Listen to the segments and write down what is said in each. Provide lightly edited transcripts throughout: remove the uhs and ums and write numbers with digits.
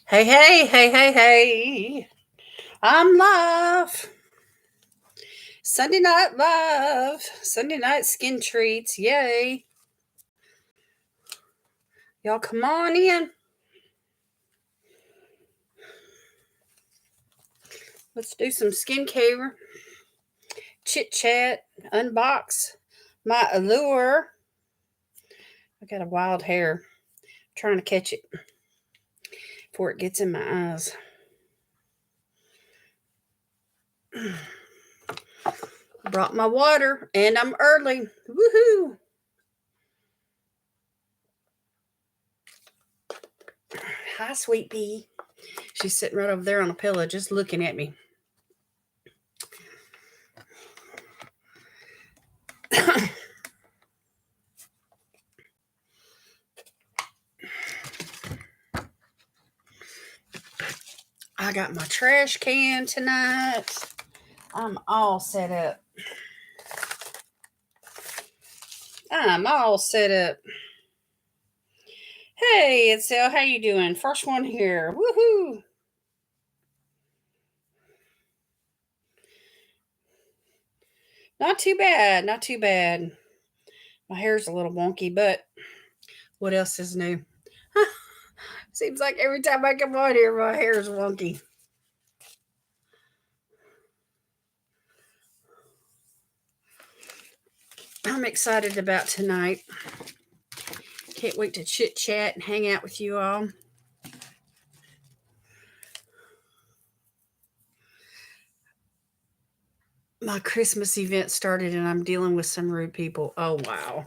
Hey, hey, hey, hey, hey. I'm live. Sunday night live. Sunday night skin treats. Yay. Y'all come on in. Let's do some skincare, chit chat, unbox my Allure. I got a wild hair. Trying to catch it before it gets in my eyes. Brought my water and I'm early. Woohoo. Hi, sweet pea. She's sitting right over there on a pillow just looking at me. I got my trash can tonight. I'm all set up. I'm all set up. Hey, it's Elle. How you doing? First one here. Woohoo! Not too bad. Not too bad. My hair's a little wonky, but what else is new? Seems like every time I come on here, my hair's wonky. I'm excited about tonight. Can't wait to chit chat and hang out with you all. My Christmas event started and I'm dealing with some rude people. Oh, wow.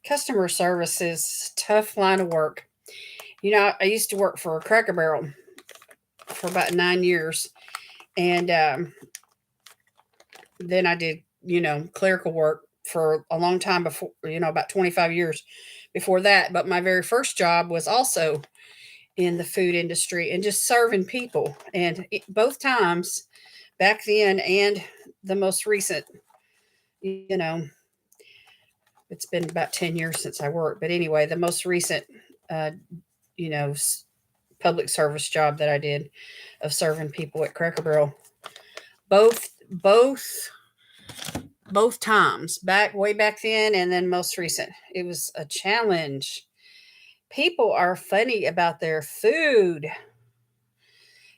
Customer service is tough line of work. You know, I used to work for a Cracker Barrel for about 9 years. And then I did, clerical work for a long time before, about 25 years before that. But my very first job was also in the food industry and just serving people. And both times, back then and the most recent, you know, it's been about 10 years since I worked. But anyway, the most recent, uh, you know, public service job that I did of serving people at Cracker Barrel, both both both times, back way back then and then most recent, it was a challenge. People are funny about their food.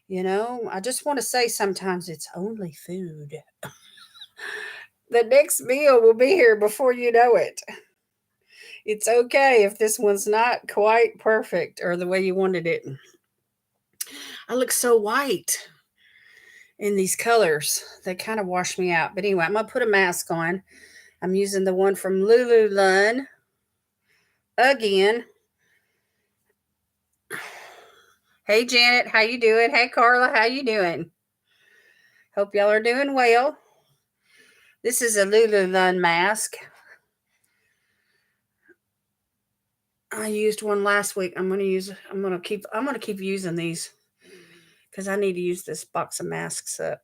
I just want to say sometimes it's only food. The next meal will be here before you know it. It's okay if this one's not quite perfect or the way you wanted it. I look so white in these colors. They kind of wash me out. But anyway, I'm going to put a mask on. I'm using the one from Lululemon again. Hey Janet, how you doing? Hey Carla, how you doing? Hope y'all are doing well. This is a Lululemon mask. I used one last week. I'm gonna keep using these because I need to use this box of masks up.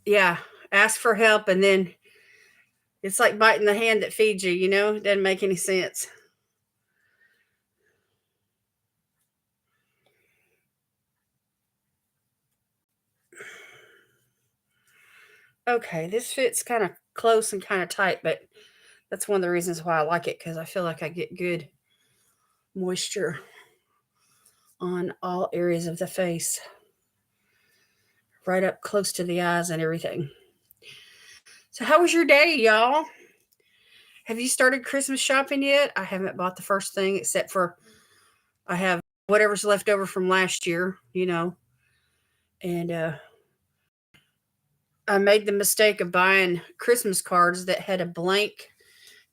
Yeah, ask for help and then it's like biting the hand that feeds you, It doesn't make any sense. Okay, this fits kind of close and kind of tight, but that's one of the reasons why I like it because I feel like I get good moisture on all areas of the face, right up close to the eyes and everything. So, how was your day, y'all? Have you started Christmas shopping yet? I haven't bought the first thing except for I have whatever's left over from last year, and I made the mistake of buying Christmas cards that had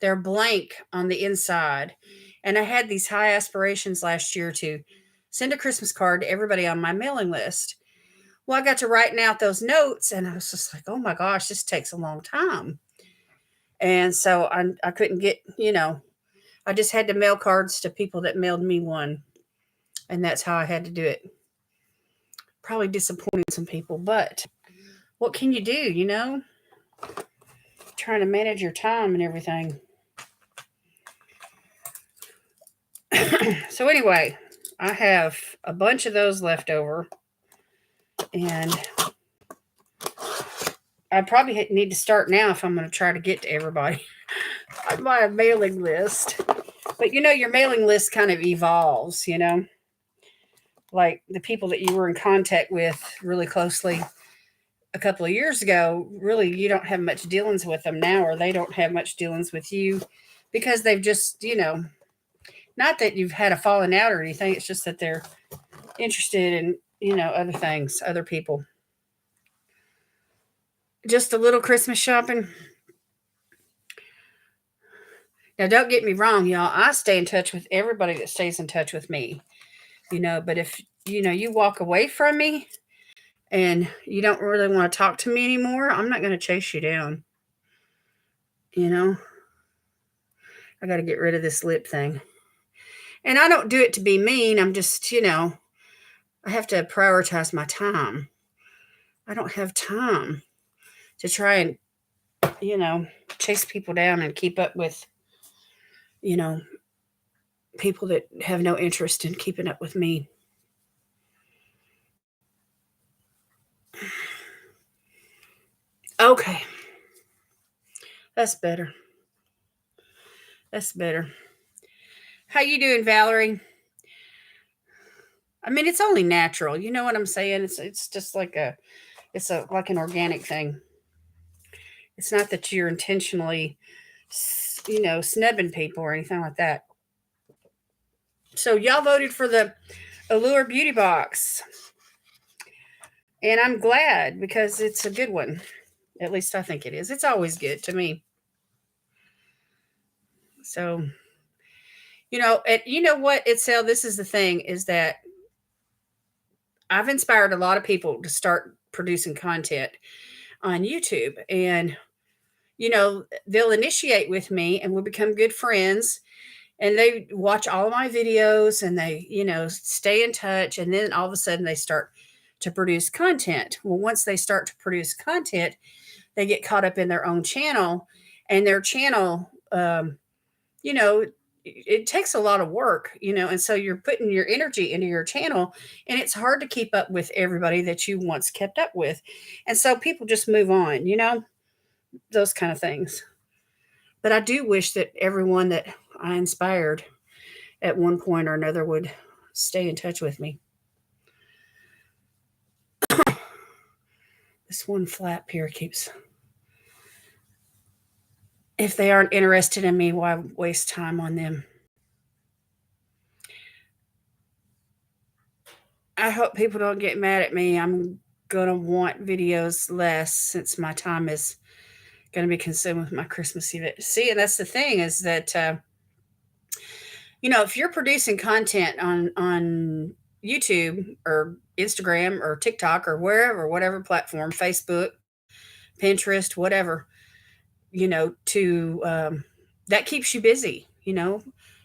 they're blank on the inside. And I had these high aspirations last year to send a Christmas card to everybody on my mailing list. Well, I got to writing out those notes and I was just like, oh my gosh, this takes a long time. And so I couldn't get, I just had to mail cards to people that mailed me one. And that's how I had to do it. Probably disappointed some people, but what can you do, trying to manage your time and everything. So anyway, I have a bunch of those left over, and I probably need to start now if I'm going to try to get to everybody on my mailing list. But your mailing list kind of evolves, like the people that you were in contact with really closely a couple of years ago, really you don't have much dealings with them now, or they don't have much dealings with you because they've just, not that you've had a falling out or anything, it's just that they're interested in, other things, other people. Just a little Christmas shopping. Now, don't get me wrong, y'all. I stay in touch with everybody that stays in touch with me, but if, you walk away from me and you don't really want to talk to me anymore, I'm not going to chase you down. I got to get rid of this lip thing. And I don't do it to be mean. I'm just, I have to prioritize my time. I don't have time to try and, chase people down and keep up with, people that have no interest in keeping up with me. Okay. That's better. That's better. How you doing, Valerie? I mean, it's only natural. You know what I'm saying? It's just like like an organic thing. It's not that you're intentionally, snubbing people or anything like that. So y'all voted for the Allure Beauty Box. And I'm glad because it's a good one. At least I think it is. It's always good to me. So, and you know what, Itzel, this is the thing, is that I've inspired a lot of people to start producing content on YouTube. And, they'll initiate with me and we'll become good friends. And they watch all of my videos and they, stay in touch. And then all of a sudden they start to produce content. Well, once they start to produce content, they get caught up in their own channel, and their channel, it takes a lot of work, and so you're putting your energy into your channel, and it's hard to keep up with everybody that you once kept up with. And so people just move on, those kind of things. But I do wish that everyone that I inspired at one point or another would stay in touch with me. This one flap here keeps. If they aren't interested in me, why waste time on them? I hope people don't get mad at me. I'm going to want videos less since my time is going to be consumed with my Christmas event. See, and that's the thing, is that, if you're producing content on YouTube or Instagram or TikTok or wherever, whatever platform, Facebook, Pinterest, whatever, that keeps you busy,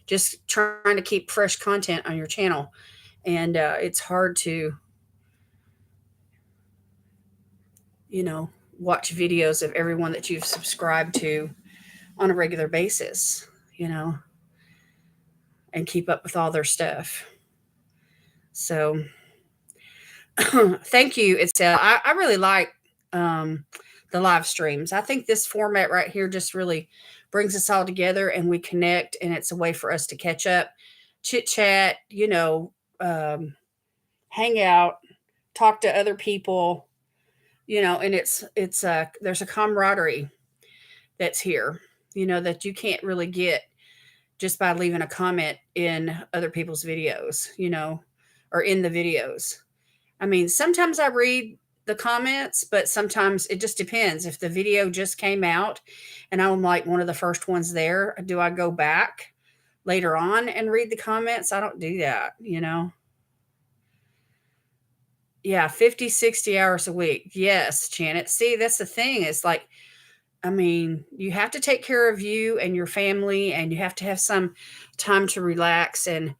just trying to keep fresh content on your channel. And it's hard to, watch videos of everyone that you've subscribed to on a regular basis, and keep up with all their stuff. So thank you. I really like the live streams. I think this format right here just really brings us all together and we connect, and it's a way for us to catch up, chit chat, hang out, talk to other people, and it's there's a camaraderie that's here, that you can't really get just by leaving a comment in other people's videos, or in the videos. I mean, sometimes I read the comments, but sometimes it just depends. If the video just came out and I'm like one of the first ones there, do I go back later on and read the comments? I don't do that, Yeah, 50, 60 hours a week. Yes, Janet. See, that's the thing. It's like, I mean, you have to take care of you and your family, and you have to have some time to relax. And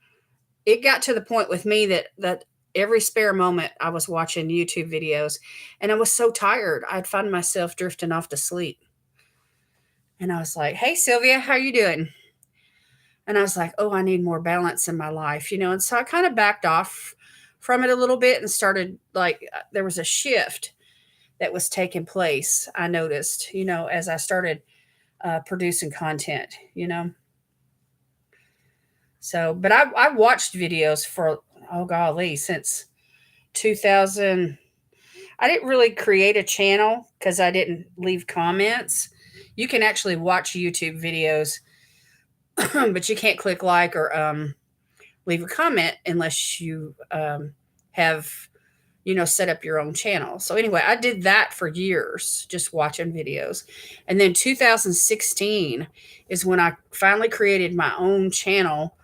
it got to the point with me that every spare moment I was watching YouTube videos, and I was so tired, I'd find myself drifting off to sleep. And I was like, "Hey, Sylvia, how you doing?" And I was like, "Oh, I need more balance in my life, you know." And so I kind of backed off from it a little bit and started like there was a shift that was taking place. I noticed, you know, as I started producing content, you know. So, but I watched videos for oh golly since 2000. I didn't really create a channel because I didn't leave comments. You can actually watch YouTube videos, but you can't click like or leave a comment unless you have, you know, set up your own channel. So anyway, I did that for years, just watching videos. And then 2016 is when I finally created my own channel.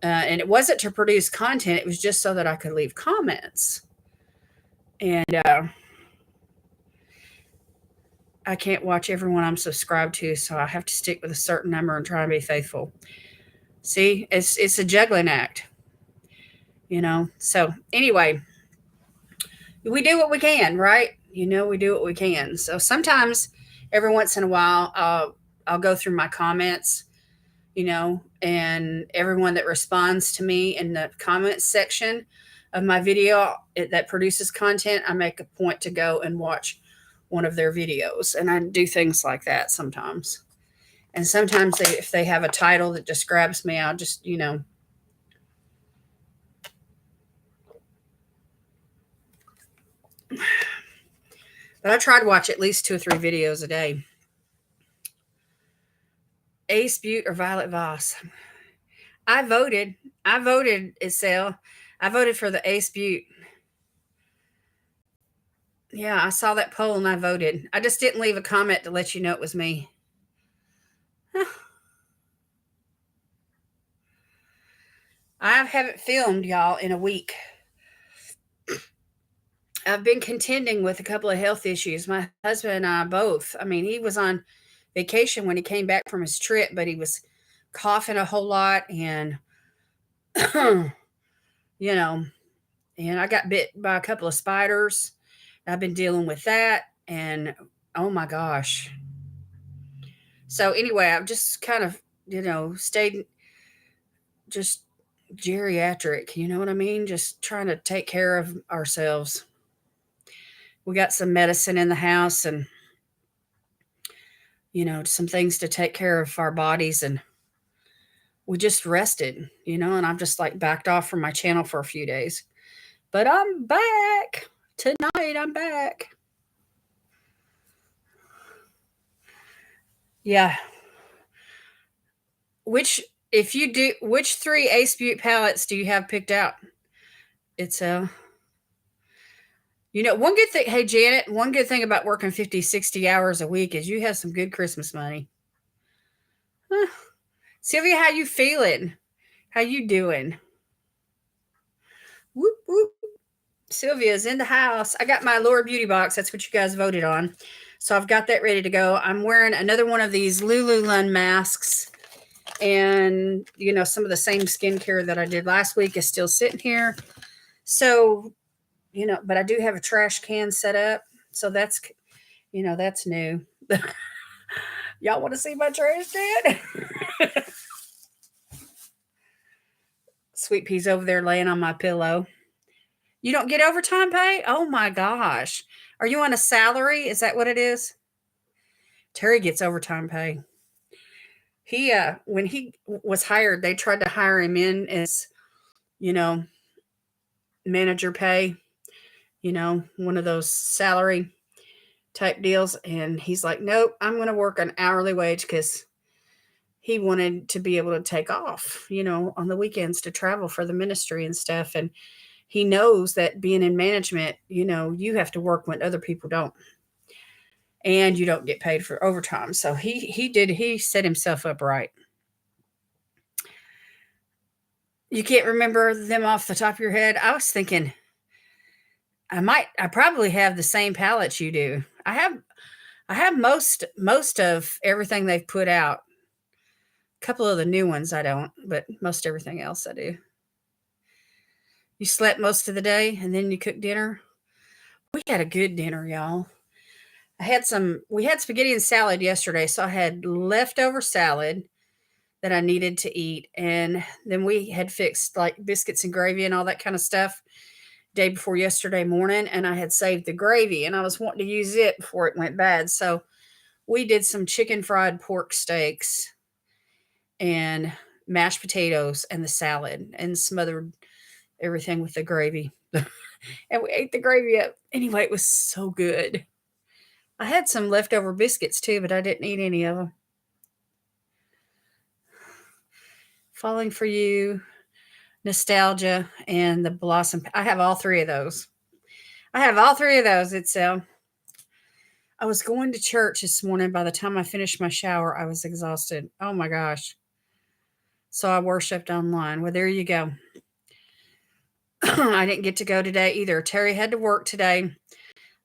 And it wasn't to produce content, it was just so that I could leave comments. And I can't watch everyone I'm subscribed to, so I have to stick with a certain number and try and be faithful. See, it's a juggling act, you know. So anyway, we do what we can, right? You know, we do what we can. So sometimes, every once in a while, I'll go through my comments, you know, and everyone that responds to me in the comments section of my video that produces content, I make a point to go and watch one of their videos, and I do things like that sometimes. And sometimes if they have a title that just grabs me, I'll just, you know. But I try to watch at least 2 or 3 videos a day. Ace Butte or Violet Voss? I voted. I voted, Isel. I voted for the Ace Butte. Yeah, I saw that poll and I voted. I just didn't leave a comment to let you know it was me. I haven't filmed, y'all, in a week. I've been contending with a couple of health issues. My husband and I both. I mean, he was on vacation when he came back from his trip, but he was coughing a whole lot and, you know, and I got bit by a couple of spiders. I've been dealing with that. And oh my gosh. So, anyway, I've just kind of, you know, stayed just geriatric. You know what I mean? Just trying to take care of ourselves. We got some medicine in the house and, you know, some things to take care of our bodies. And we just rested, you know, and I've just like backed off from my channel for a few days. But I'm back tonight. I'm back. Yeah. Which, if you do, which 3 Ace Butte palettes do you have picked out? It's a, you know, one good thing, hey, Janet, one good thing about working 50, 60 hours a week is you have some good Christmas money. Huh. Sylvia, how you feeling? How you doing? Whoop, whoop. Sylvia's in the house. I got my Allure Beauty Box. That's what you guys voted on. So I've got that ready to go. I'm wearing another one of these Lululemon masks. And, you know, some of the same skincare that I did last week is still sitting here. So, you know, but I do have a trash can set up. So that's, you know, that's new. Y'all want to see my trash can? Sweet Pea's over there laying on my pillow. You don't get overtime pay? Oh my gosh. Are you on a salary? Is that what it is? Terry gets overtime pay. He when he was hired, they tried to hire him in as, you know, manager pay, you know, one of those salary type deals, and he's like, "Nope, I'm going to work an hourly wage cuz he wanted to be able to take off, you know, on the weekends to travel for the ministry and stuff, and he knows that being in management, you know, you have to work when other people don't. And you don't get paid for overtime. So he set himself up right. You can't remember them off the top of your head. I was thinking I probably have the same palettes you do. I have most of everything they've put out. A couple of the new ones I don't, but most everything else I do. You slept most of the day and then you cooked dinner. We had a good dinner, y'all. We had spaghetti and salad yesterday, so I had leftover salad that I needed to eat. And then we had fixed like biscuits and gravy and all that kind of stuff day before yesterday morning. And I had saved the gravy and I was wanting to use it before it went bad. So we did some chicken fried pork steaks and mashed potatoes and the salad and smothered everything with the gravy. And we ate the gravy up. Anyway, it was so good. I had some leftover biscuits too, but I didn't eat any of them. Falling for You, Nostalgia, and the Blossom. I have all three of those. I have all three of those. I was going to church this morning. By the time I finished my shower, I was exhausted. Oh my gosh. So I worshiped online. Well, there you go. I didn't get to go today either. Terry had to work today.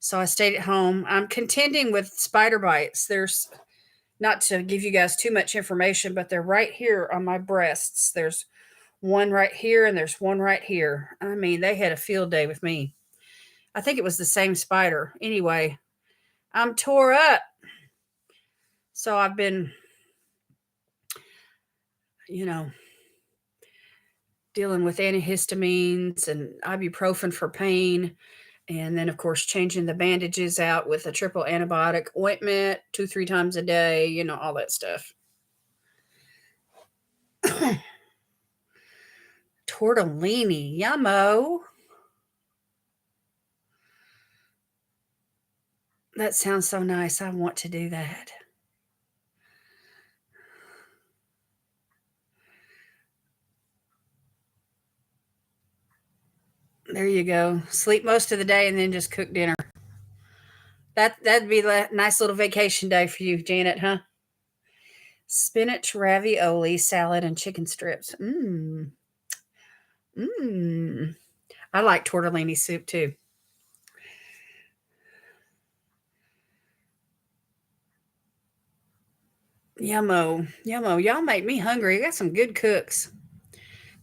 So I stayed at home. I'm contending with spider bites. There's not to give you guys too much information, but they're right here on my breasts. There's one right here and there's one right here. I mean, they had a field day with me. I think it was the same spider. Anyway, I'm tore up. So I've been, you know, dealing with antihistamines and ibuprofen for pain. And then, of course, changing the bandages out with a triple antibiotic ointment 2, 3 times a day, all that stuff. Tortellini, yummo. That sounds so nice. I want to do that. There you go. Sleep most of the day and then just cook dinner. That'd be a nice little vacation day for you, Janet, huh? Spinach ravioli, salad, and chicken strips. Mmm. Mmm. I like tortellini soup too. Yummo. Yummo. Y'all make me hungry. I got some good cooks.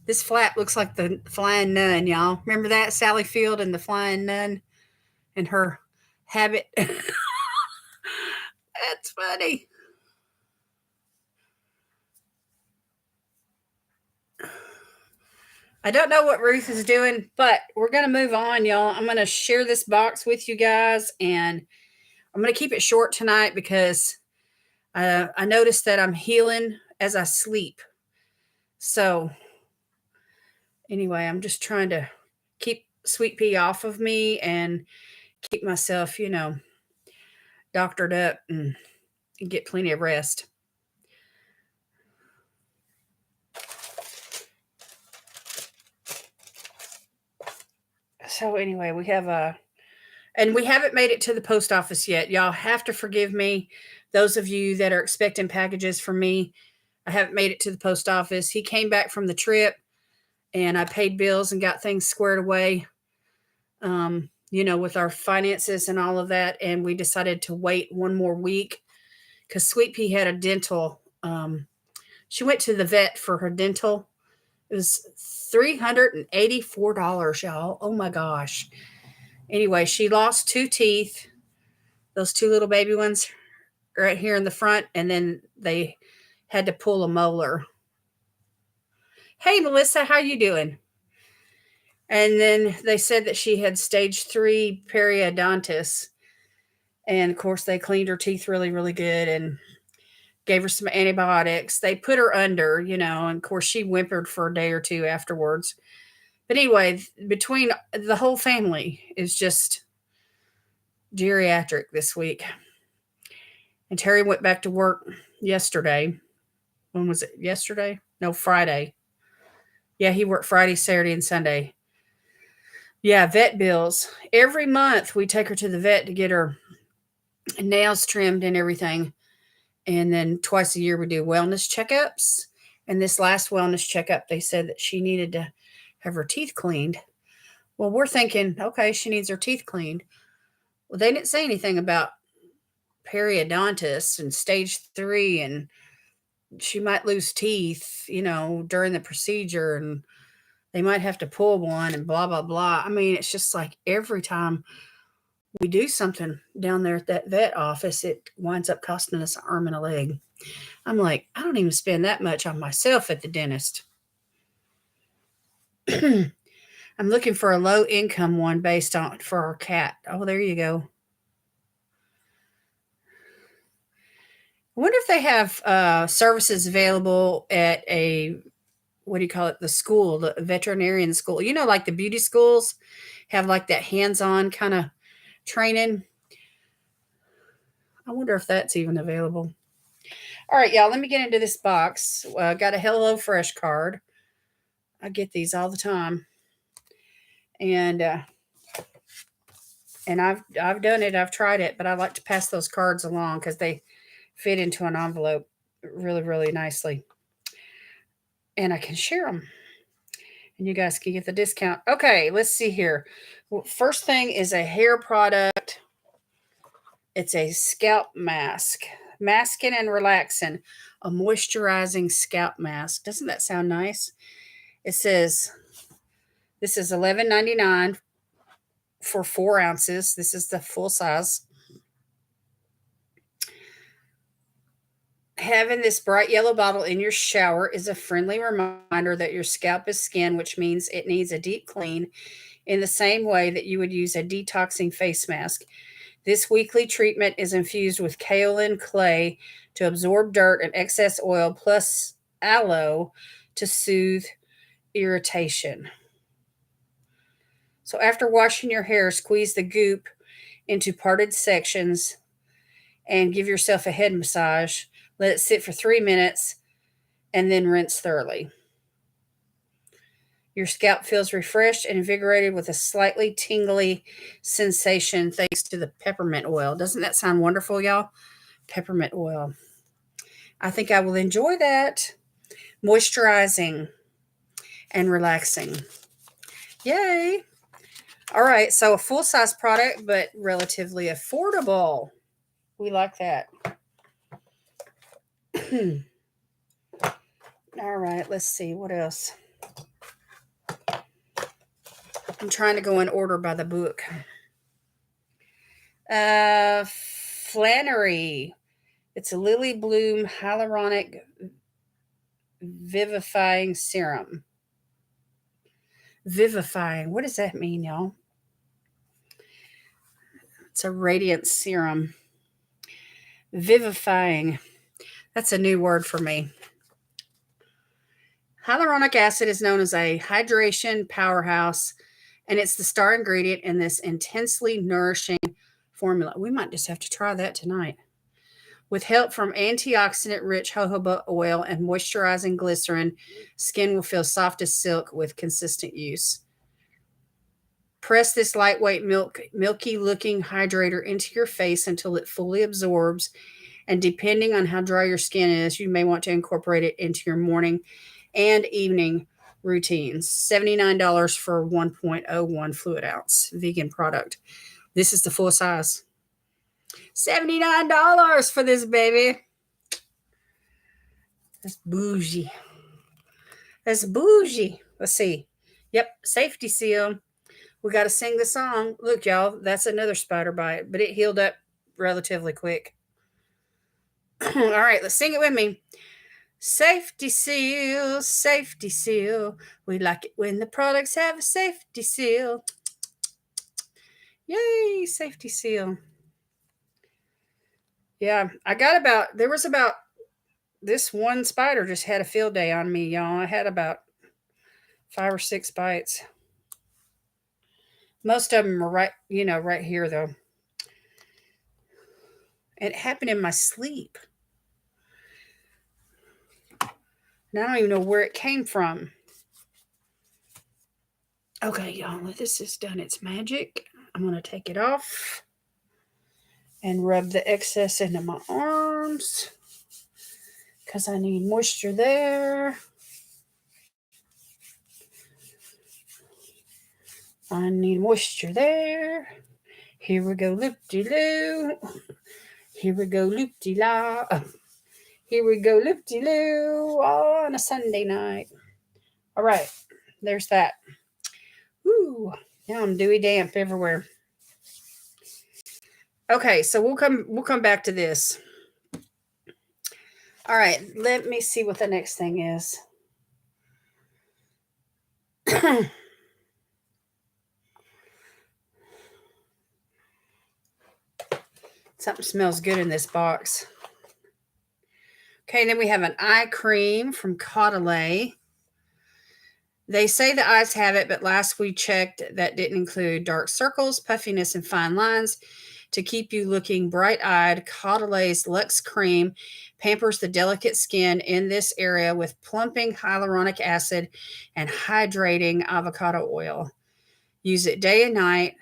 This flat looks like the Flying Nun, y'all. Remember that? Sally Field and the Flying Nun and her habit? That's funny. I don't know what Ruth is doing, but we're going to move on, y'all. I'm going to share this box with you guys, and I'm going to keep it short tonight because I noticed that I'm healing as I sleep. So, anyway, I'm just trying to keep Sweet Pea off of me and keep myself, doctored up and get plenty of rest. So anyway, we have and we haven't made it to the post office yet. Y'all have to forgive me. Those of you that are expecting packages from me, I haven't made it to the post office. He came back from the trip and I paid bills and got things squared away, with our finances and all of that. And we decided to wait one more week because Sweet Pea had a dental. She went to the vet for her dental. It was $384, y'all. Oh my gosh. Anyway, she lost 2 teeth, those 2 little baby ones right here in the front, and then they had to pull a molar. Hey, Melissa, how you doing? And then they said that she had stage 3 periodontitis. And of course, they cleaned her teeth really, really good and gave her some antibiotics. They put her under, and of course, she whimpered for a day or two afterwards. But anyway, between the whole family is just geriatric this week. And Terry went back to work yesterday. When was it? Yesterday? No, Friday. Yeah, he worked Friday, Saturday, and Sunday. Yeah, vet bills. Every month we take her to the vet to get her nails trimmed and everything. And then twice a year we do wellness checkups. And this last wellness checkup, they said that she needed to have her teeth cleaned. Well, we're thinking, okay, she needs her teeth cleaned. Well, they didn't say anything about periodontitis and stage 3 and she might lose teeth, during the procedure and they might have to pull one and blah, blah, blah. I mean, it's just like every time we do something down there at that vet office, it winds up costing us an arm and a leg. I'm like, I don't even spend that much on myself at the dentist. I'm looking for a low income one based on for our cat. Oh, there you go. I wonder if they have services available at a, what do you call it, the school, the veterinarian school. You know, like the beauty schools have like that hands-on kind of training. I wonder if that's even available. All right, y'all, let me get into this box. Got a Hello Fresh card. I get these all the time. And I've done it. I've tried it, but I like to pass those cards along because they fit into an envelope really, really nicely, and I can share them, and you guys can get the discount. Okay, let's see here. Well, first thing is a hair product. It's a scalp mask, masking and relaxing, a moisturizing scalp mask. Doesn't that sound nice? It says this is $11.99 for 4 ounces. This is the full size. Having this bright yellow bottle in your shower is a friendly reminder that your scalp is skin, which means it needs a deep clean in the same way that you would use a detoxing face mask. This weekly treatment is infused with kaolin clay to absorb dirt and excess oil, plus aloe to soothe irritation. So after washing your hair, squeeze the goop into parted sections and give yourself a head massage. Let it sit for 3 minutes and then rinse thoroughly. Your scalp feels refreshed and invigorated with a slightly tingly sensation thanks to the peppermint oil. Doesn't that sound wonderful, y'all? Peppermint oil. I think I will enjoy that. Moisturizing and relaxing. Yay. All right, so a full-size product, but relatively affordable. We like that. All right, let's see. What else? I'm trying to go in order by the book. Flannery. It's a lily bloom hyaluronic vivifying serum. Vivifying. What does that mean, y'all? It's a radiant serum. Vivifying. That's a new word for me. Hyaluronic acid is known as a hydration powerhouse, and it's the star ingredient in this intensely nourishing formula. We might just have to try that tonight. With help from antioxidant-rich jojoba oil and moisturizing glycerin, skin will feel soft as silk with consistent use. Press this lightweight, milky-looking hydrator into your face until it fully absorbs, and depending on how dry your skin is, you may want to incorporate it into your morning and evening routines. $79 for 1.01 fluid ounce vegan product. This is the full size. $79 for this baby. That's bougie. That's bougie. Let's see. Yep, safety seal. We got to sing the song. Look, y'all, that's another spider bite, but it healed up relatively quick. All right, let's sing it with me. Safety seal, safety seal. We like it when the products have a safety seal. Yay, safety seal. Yeah, there was about, this one spider just had a field day on me, y'all. I had about 5 or 6 bites. Most of them were right here, though. It happened in my sleep. And I don't even know where it came from. Okay, y'all, this has done its magic. I'm going to take it off and rub the excess into my arms because I need moisture there. I need moisture there. Here we go, loop-de-loo. Here we go, loop-de-la. Here we go, loop-de-loo on a Sunday night. All right, there's that. Woo, now I'm dewy damp everywhere. Okay, so we'll come back to this. All right, let me see what the next thing is. Something smells good in this box. Okay, then we have an eye cream from Caudalie. They say the eyes have it, but last we checked, that didn't include dark circles, puffiness, and fine lines. To keep you looking bright-eyed, Caudalie's Luxe Cream pampers the delicate skin in this area with plumping hyaluronic acid and hydrating avocado oil. Use it day and night.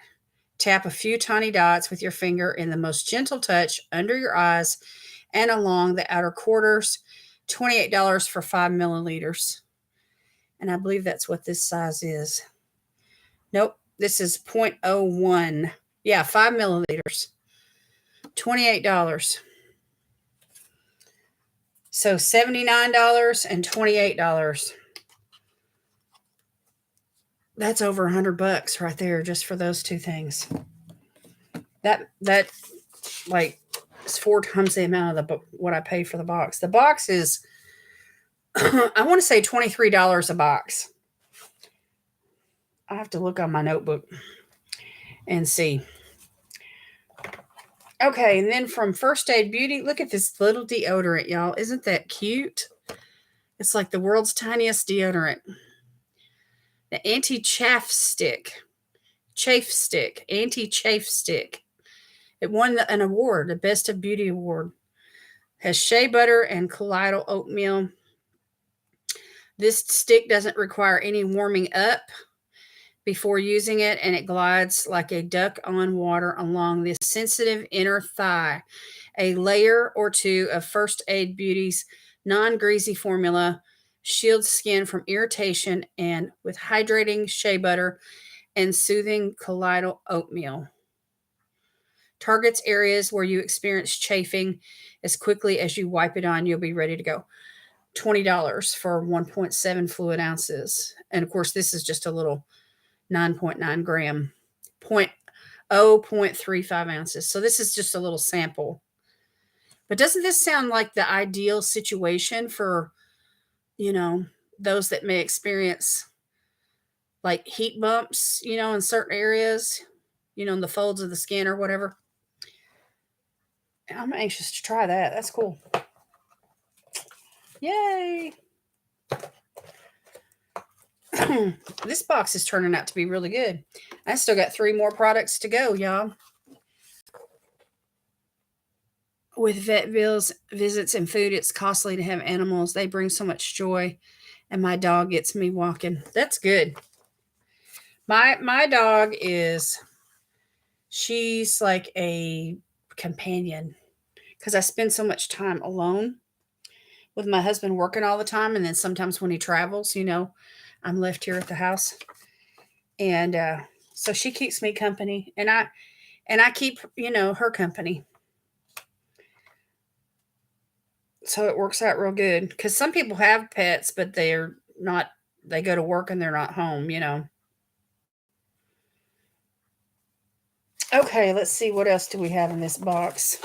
Tap a few tiny dots with your finger in the most gentle touch under your eyes and along the outer quarters. $28 for 5 milliliters. And I believe that's what this size is. Nope, this is 0.01. Yeah, 5 milliliters. $28. So $79 and $28. That's over $100 right there just for those two things. That like is 4 times the amount of what I paid for the box. The box is I want to say $23 a box. I have to look on my notebook and see. Okay, and then from First Aid Beauty, look at this little deodorant, y'all. Isn't that cute? It's like the world's tiniest deodorant. The anti-chafe stick. Anti-chafe stick. It won an award, the Best of Beauty award. Has shea butter and colloidal oatmeal. This stick doesn't require any warming up before using it, and it glides like a duck on water along the sensitive inner thigh. A layer or two of First Aid Beauty's non-greasy formula shields skin from irritation and with hydrating shea butter and soothing colloidal oatmeal. Targets areas where you experience chafing as quickly as you wipe it on, you'll be ready to go. $20 for 1.7 fluid ounces. And of course, this is just a little 9.9 gram, 0.35 ounces. So this is just a little sample. But doesn't this sound like the ideal situation for, those that may experience like heat bumps, in certain areas, in the folds of the skin or whatever? I'm anxious to try that. That's cool. Yay. This box is turning out to be really good. I still got 3 more products to go, y'all. With vet bills, visits, and food, it's costly to have animals. They bring so much joy, and my dog gets me walking. That's good. My dog she's like a companion because I spend so much time alone with my husband working all the time, and then sometimes when he travels, I'm left here at the house, and so she keeps me company, and I keep her company. So it works out real good because some people have pets, but they're not. They go to work and they're not home. Okay, let's see what else do we have in this box.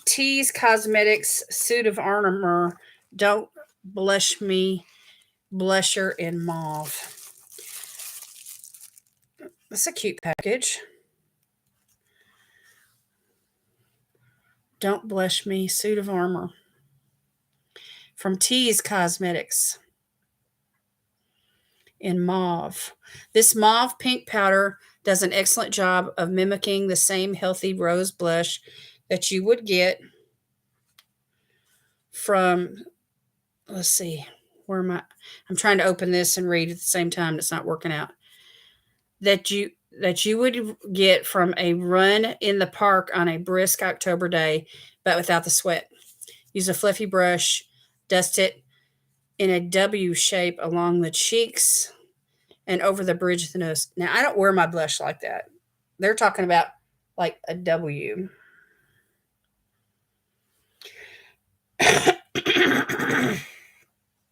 Tease Cosmetics Suit of Armor Don't Blush Me Blusher in Mauve. That's a cute package. Don't Blush Me Suit of Armor from Tease Cosmetics in mauve. This mauve pink powder does an excellent job of mimicking the same healthy rose blush that you would get from, let's see, where am I? I'm trying to open this and read at the same time. It's not working out. That you would get from a run in the park on a brisk October day, but without the sweat. Use a fluffy brush, dust it in a W shape along the cheeks and over the bridge of the nose. Now, I don't wear my blush like that. They're talking about like a W.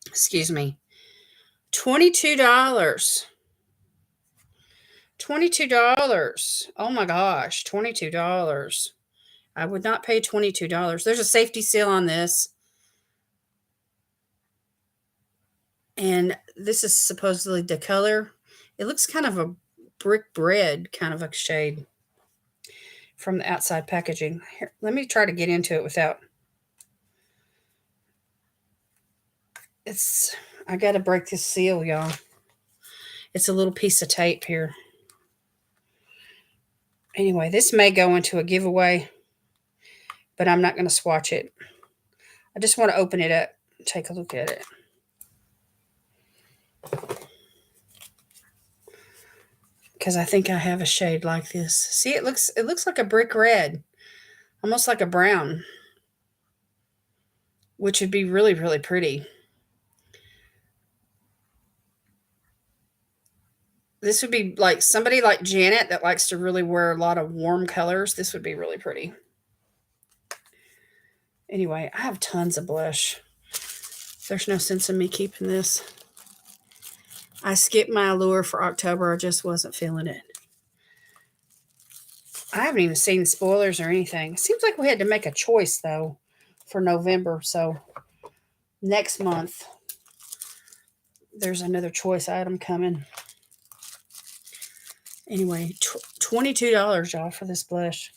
Excuse me. $22 $22. Oh my gosh, $22. I would not pay $22. There's a safety seal on this. And this is supposedly the color. It looks kind of a brick red kind of a shade from the outside packaging. Here, let me try to get into it without. I got to break this seal, y'all. It's a little piece of tape here. Anyway, this may go into a giveaway, but I'm not going to swatch it. I just want to open it up and take a look at it. Because I think I have a shade like this. See, it looks like a brick red, almost like a brown, which would be really, really pretty. This would be like somebody like Janet that likes to really wear a lot of warm colors. This would be really pretty. Anyway, I have tons of blush. There's no sense in me keeping this. I skipped my Allure for October. I just wasn't feeling it. I haven't even seen spoilers or anything. It seems like we had to make a choice, though, for November. So next month, there's another choice item coming. Anyway, $22, y'all, for this blush.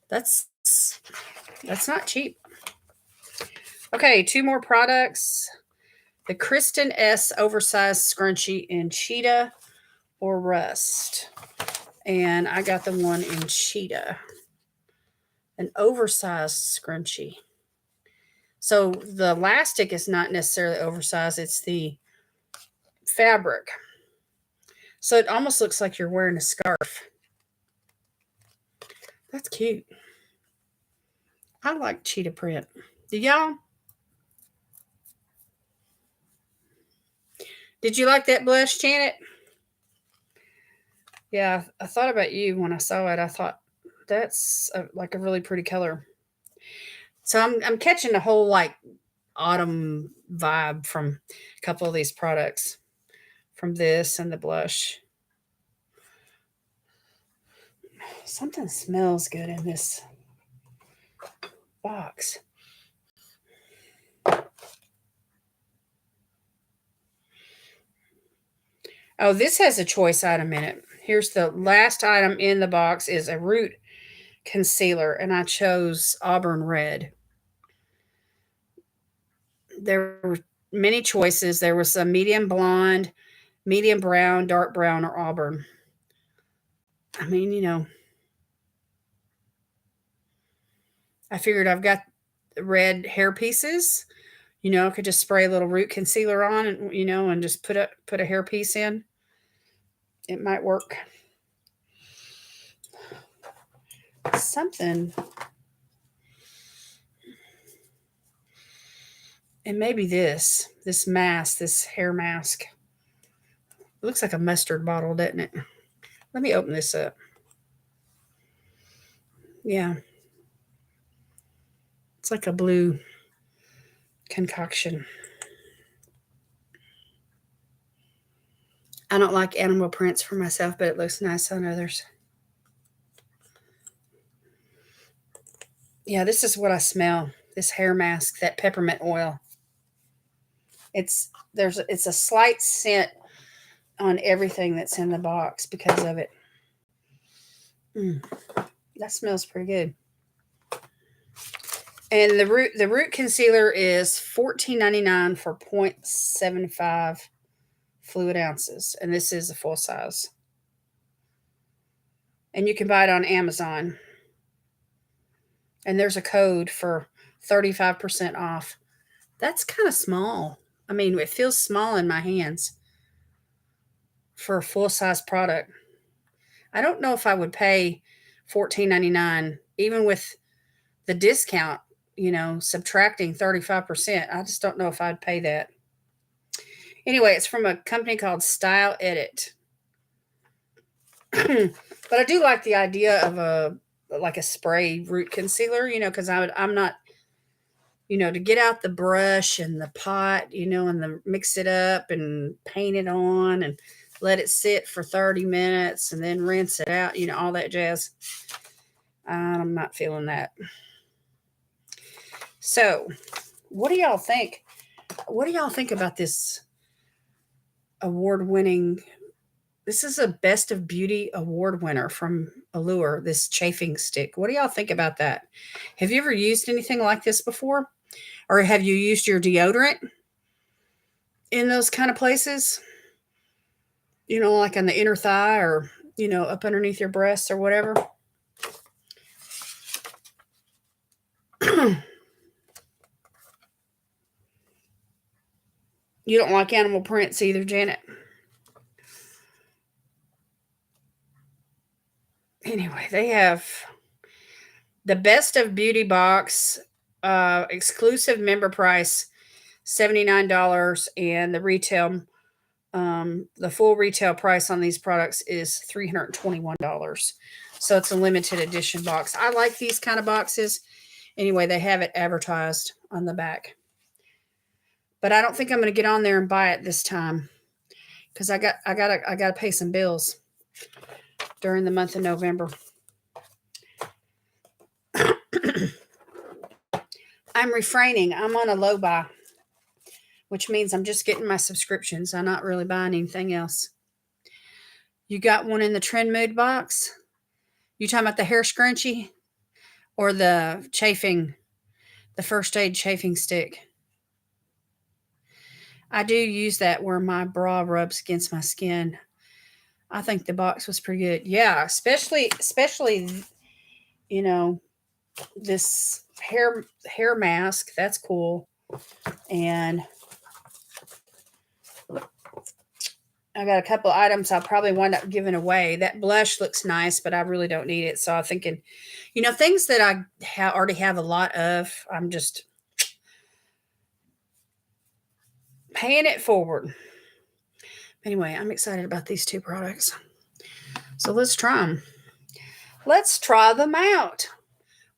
That's not cheap. Okay, 2 more products. The Kristen S Oversized Scrunchie in Cheetah or Rust. And I got the one in Cheetah. An oversized scrunchie. So the elastic is not necessarily oversized. It's the fabric. So it almost looks like you're wearing a scarf. That's cute. I like cheetah print. Do y'all? Did you like that blush, Janet? Yeah, I thought about you when I saw it. I thought that's like a really pretty color. So I'm catching a whole like autumn vibe from a couple of these products, from this and the blush. Something smells good in this box. Oh, this has a choice item in it. Here's the last item in the box is a root concealer, and I chose Auburn Red. There were many choices. There was a medium blonde, medium brown, dark brown, or auburn. I mean, I figured I've got red hair pieces. I could just spray a little root concealer on and just put a hair piece in. It might work. Something. And maybe this mask, this hair mask. It looks like a mustard bottle, doesn't it? Let me open this up. Yeah. It's like a blue concoction. I don't like animal prints for myself, but it looks nice on others. Yeah, this is what I smell. This hair mask, that peppermint oil. It's a slight scent on everything that's in the box because of it. That smells pretty good. And the root concealer is $14.99 for 0.75 fluid ounces, and this is a full size. And you can buy it on Amazon. And there's a code for 35% off. That's kind of small. I mean, it feels small in my hands for a full-size product. I don't know if I would pay $14.99 even with the discount, subtracting 35%. I just don't know if I'd pay that. Anyway, it's from a company called Style Edit. But I do like the idea of a spray root concealer, because I'm not, to get out the brush and the pot, and mix it up and paint it on and let it sit for 30 minutes and then rinse it out, all that jazz. I'm not feeling that. So, what do y'all think? What do y'all think about this award-winning? This is a Best of Beauty award winner from Allure, this chafing stick. What do y'all think about that? Have you ever used anything like this before? Or have you used your deodorant in those kind of places? Like on the inner thigh or, up underneath your breasts or whatever. You don't like animal prints either, Janet? Anyway, they have the Best of Beauty box, exclusive member price, $79, and the full retail price on these products is $321. So it's a limited edition box. I like these kind of boxes. Anyway, they have it advertised on the back. But I don't think I'm going to get on there and buy it this time because I got to pay some bills during the month of November. I'm refraining. I'm on a low buy, which means I'm just getting my subscriptions. I'm not really buying anything else. You got one in the Trend Mood box? You talking about the hair scrunchie or the first aid chafing stick? I do use that where my bra rubs against my skin. I think the box was pretty good. Yeah, especially this hair mask. That's cool. And I got a couple of items I'll probably wind up giving away. That blush looks nice, but I really don't need it. So I'm thinking, things that I already have a lot of, I'm just paying it forward. Anyway, I'm excited about these two products. So let's try them. Let's try them out.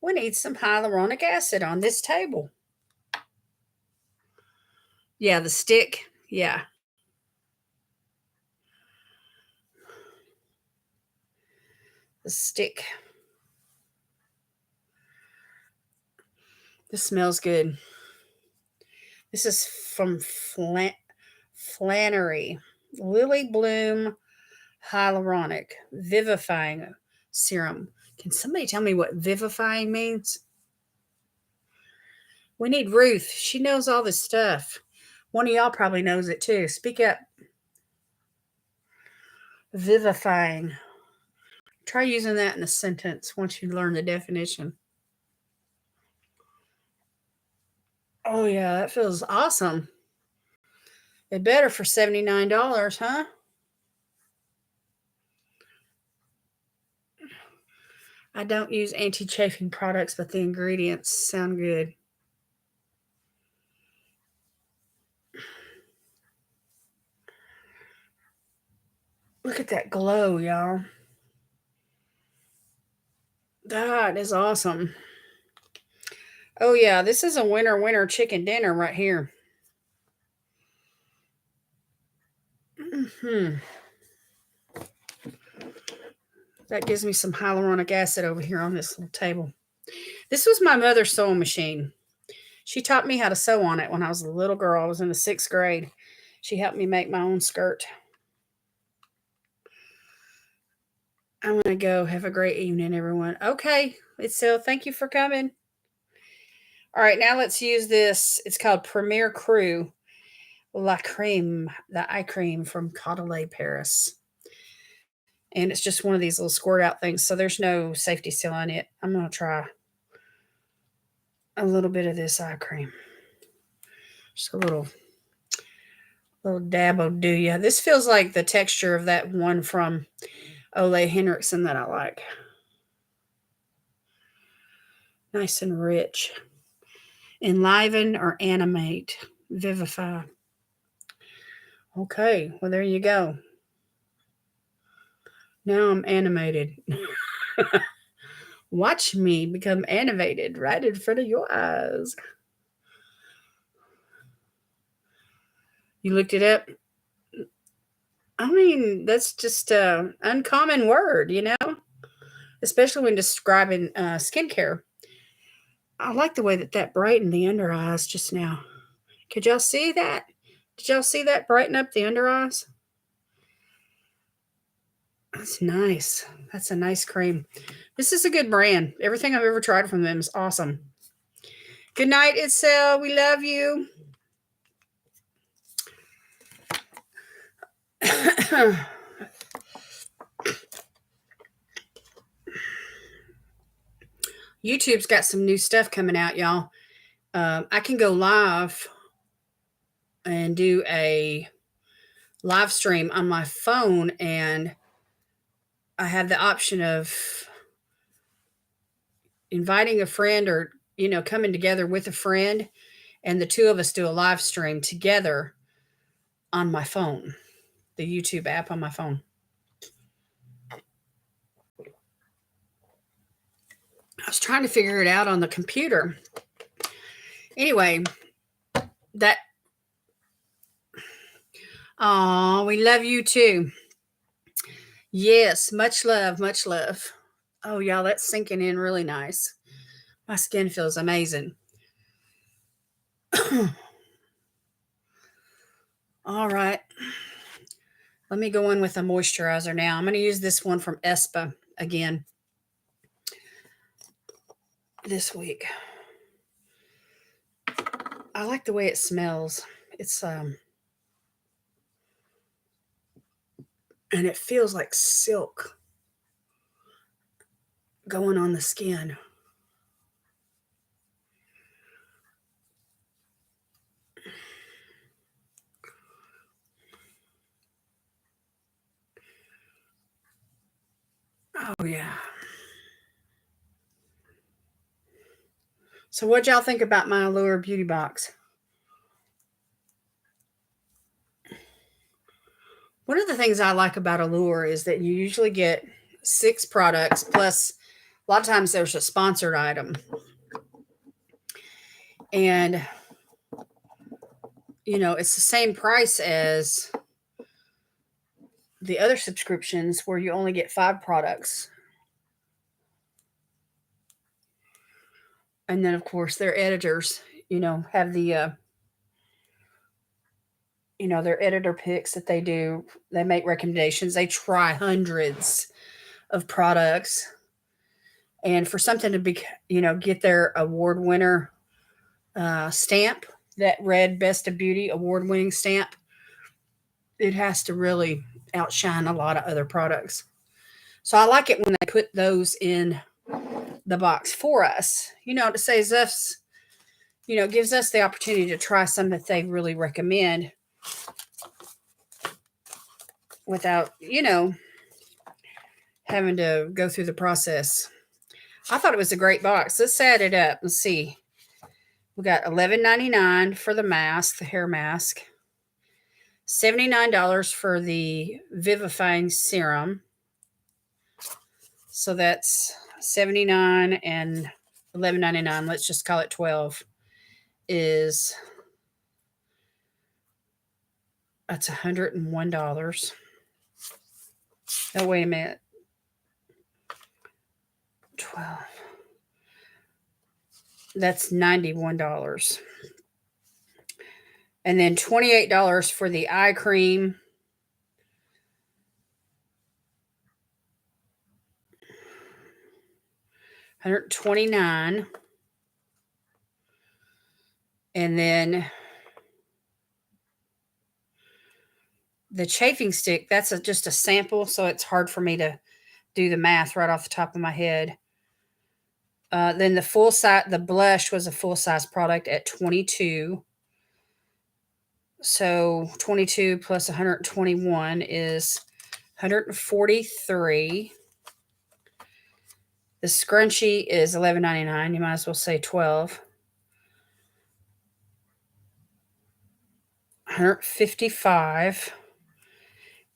We need some hyaluronic acid on this table. Yeah, the stick. Yeah. The stick. This smells good. This is from Flannery. Lily Bloom Hyaluronic Vivifying Serum. Can somebody tell me what vivifying means? We need Ruth. She knows all this stuff. One of y'all probably knows it too. Speak up. Vivifying. Try using that in a sentence once you learn the definition. Oh, yeah, that feels awesome. It better for $79, huh? I don't use anti-chafing products, but the ingredients sound good. Look at that glow, y'all. That is awesome. Oh, yeah, this is a winner chicken dinner right here. That gives me some hyaluronic acid over here on this little table. This was my mother's sewing machine. She taught me how to sew on it when I was a little girl. I was in the 6th grade. She helped me make my own skirt. I'm going to go. Have a great evening, everyone. Okay, so thank you for coming. All right, now let's use this. It's called Premier Cru La Creme, the eye cream from Caudalie Paris. And it's just one of these little squirt out things. So there's no safety seal on it. I'm going to try a little bit of this eye cream. Just a little dab will do ya. This feels like the texture of that one from Ole Henriksen that I like. Nice and rich. Enliven or animate. Vivify. Okay, well, there you go. Now I'm animated. Watch me become animated right in front of your eyes. You looked it up? I mean, that's just a uncommon word, especially when describing skincare. I like the way that brightened the under eyes just now. Could y'all see that? Did y'all see that brighten up the under eyes? That's nice. That's a nice cream. This is a good brand. Everything I've ever tried from them is awesome. Good night, Itzel. We love you. YouTube's got some new stuff coming out, y'all. I can go live and do a live stream on my phone, and I have the option of inviting a friend or, coming together with a friend, and the two of us do a live stream together on my phone, the YouTube app on my phone. I was trying to figure it out on the computer. Anyway, that. Oh, we love you too. Yes, much love, much love. Oh, y'all, that's sinking in really nice. My skin feels amazing. All right. Let me go in with a moisturizer now. I'm going to use this one from Espa again this week. I like the way it smells. It's and it feels like silk going on the skin. Oh yeah. So what'd y'all think about my Allure beauty box? One of the things I like about Allure is that you usually get 6 products plus a lot of times there's a sponsored item. And it's the same price as the other subscriptions where you only get 5 products. And then of course their editors, have the their editor picks that they do. They make recommendations. They try hundreds of products. And for something to be, get their award winner stamp, that red Best of Beauty award winning stamp, it has to really outshine a lot of other products. So I like it when they put those in the box for us, to save us, gives us the opportunity to try some that they really recommend without, having to go through the process. I thought it was a great box. Let's add it up and see. We got $11.99 for the mask, the hair mask. $79 for the vivifying serum. So that's 79 and $11.99. Let's just call it 12. That's $101. Oh, wait a minute. 12. That's $91. And then $28 for the eye cream. $129. And then the chafing stick, that's just a sample, so it's hard for me to do the math right off the top of my head. Then the blush was a full size product at 22. So 22 plus 121 is 143. The scrunchie is $11.99. You might as well say 12. 155.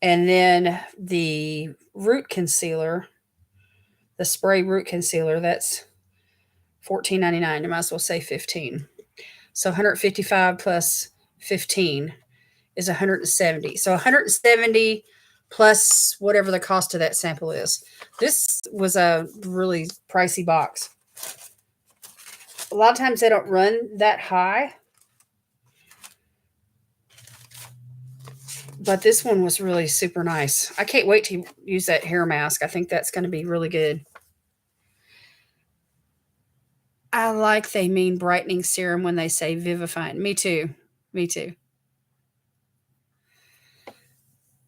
And then the root concealer, the spray root concealer, that's $14.99. You might as well say 15. So 155 plus 15 is 170. So 170 plus whatever the cost of that sample is. This was a really pricey box. A lot of times they don't run that high, but this one was really super nice. I can't wait to use that hair mask. I think that's going to be really good. I like they mean brightening serum when they say vivifying. Me too. Me too.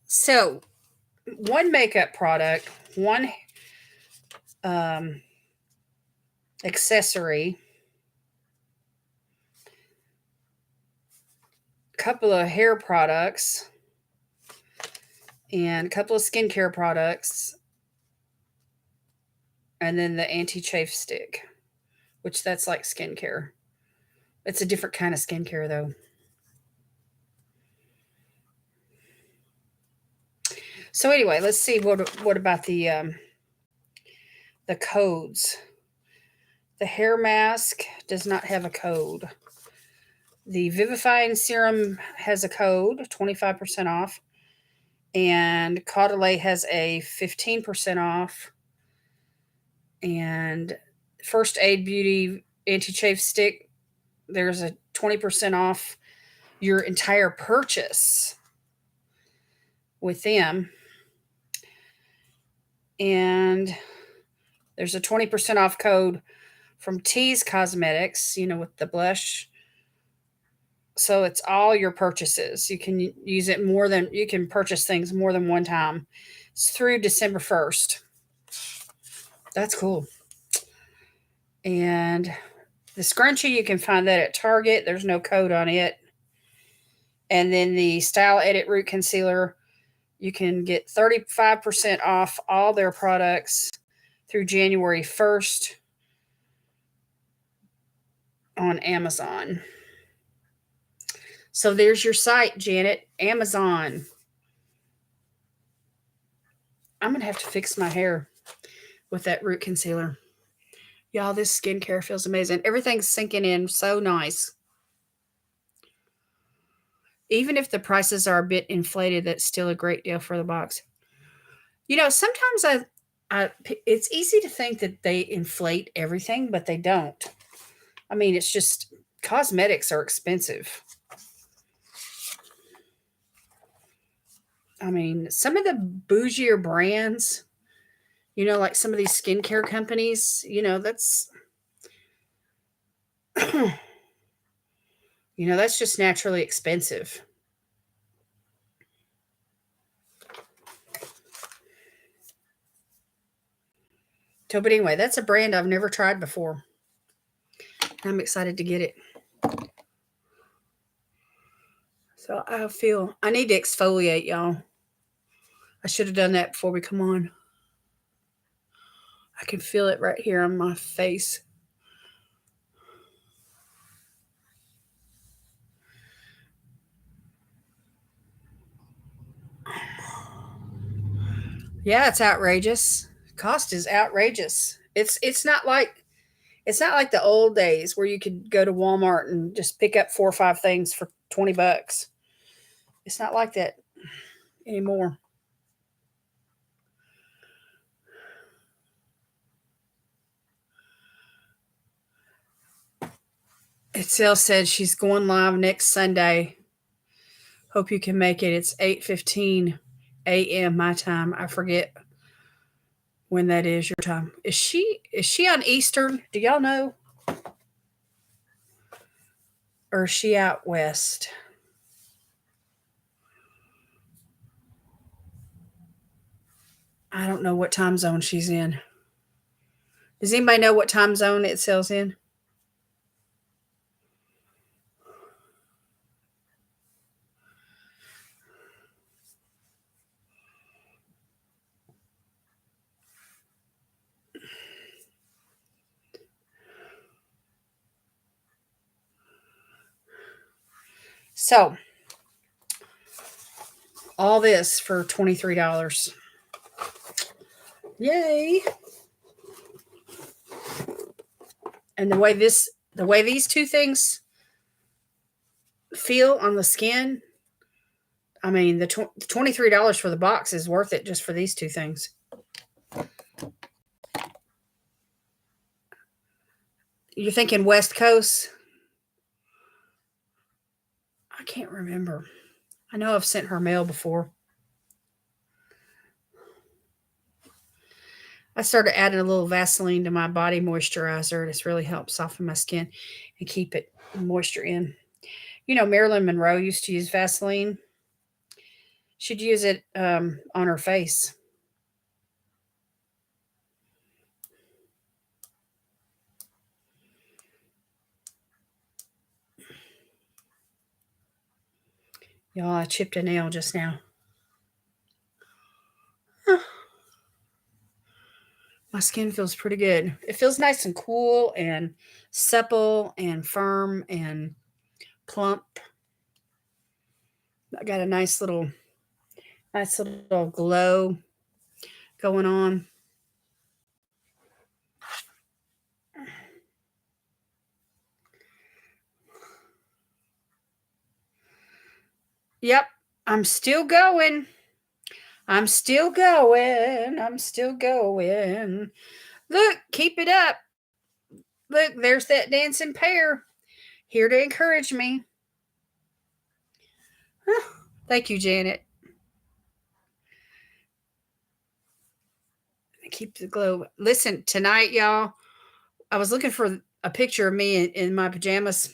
So, one makeup product, one um, accessory, a couple of hair products, and a couple of skincare products, and then the anti-chafe stick, which that's like skincare. It's a different kind of skincare though. So anyway, let's see what about the codes. The hair mask does not have a code. The vivifying serum has a code, 25% off, and Caudalie has a 15% off, and First Aid Beauty anti-chafe stick, there's a 20% off your entire purchase with them. And there's a 20% off code from Tease Cosmetics, with the blush. So it's all your purchases. You can use it you can purchase things more than one time. It's through December 1st. That's cool. And the scrunchie, you can find that at Target. There's no code on it. And then the Style Edit Root Concealer, you can get 35% off all their products through January 1st on Amazon. So there's your site, Janet, Amazon. I'm going to have to fix my hair with that root concealer. Y'all, this skincare feels amazing. Everything's sinking in so nice. Even if the prices are a bit inflated, that's still a great deal for the box. Sometimes it's easy to think that they inflate everything, but they don't. I mean, it's just cosmetics are expensive. I mean, some of the bougier brands, like some of these skincare companies, that's that's just naturally expensive. So, but anyway, that's a brand I've never tried before. I'm excited to get it. So I need to exfoliate, y'all. I should have done that before we come on. I can feel it right here on my face. Yeah, it's outrageous. Cost is outrageous. It's not like the old days where you could go to Walmart and just pick up 4 or 5 things for $20. It's not like that anymore. Itzel said she's going live next Sunday. Hope you can make it. It's 8:15 a.m. my time. I forget when that is your time. Is she on Eastern? Do y'all know? Or is she out west? I don't know what time zone she's in. Does anybody know what time zone it sells in? So, all this for $23. Yay. And the way these two things feel on the skin, I mean, the $23 for the box is worth it just for these two things. You're thinking West Coast? I can't remember. I know I've sent her mail before. I started adding a little Vaseline to my body moisturizer. It's really helped soften my skin and keep it moisture in. You know, Marilyn Monroe used to use Vaseline. She'd use it on her face. Y'all, I chipped a nail just now. My skin feels pretty good. It feels nice and cool and supple and firm and plump. I got a nice little glow going on. Yep, I'm still going. I'm still going. I'm still going. Look, keep it up. Look, there's that dancing pair here to encourage me. Thank you, Janet. Keep the glow. Listen, tonight, y'all, I was looking for a picture of me in my pajamas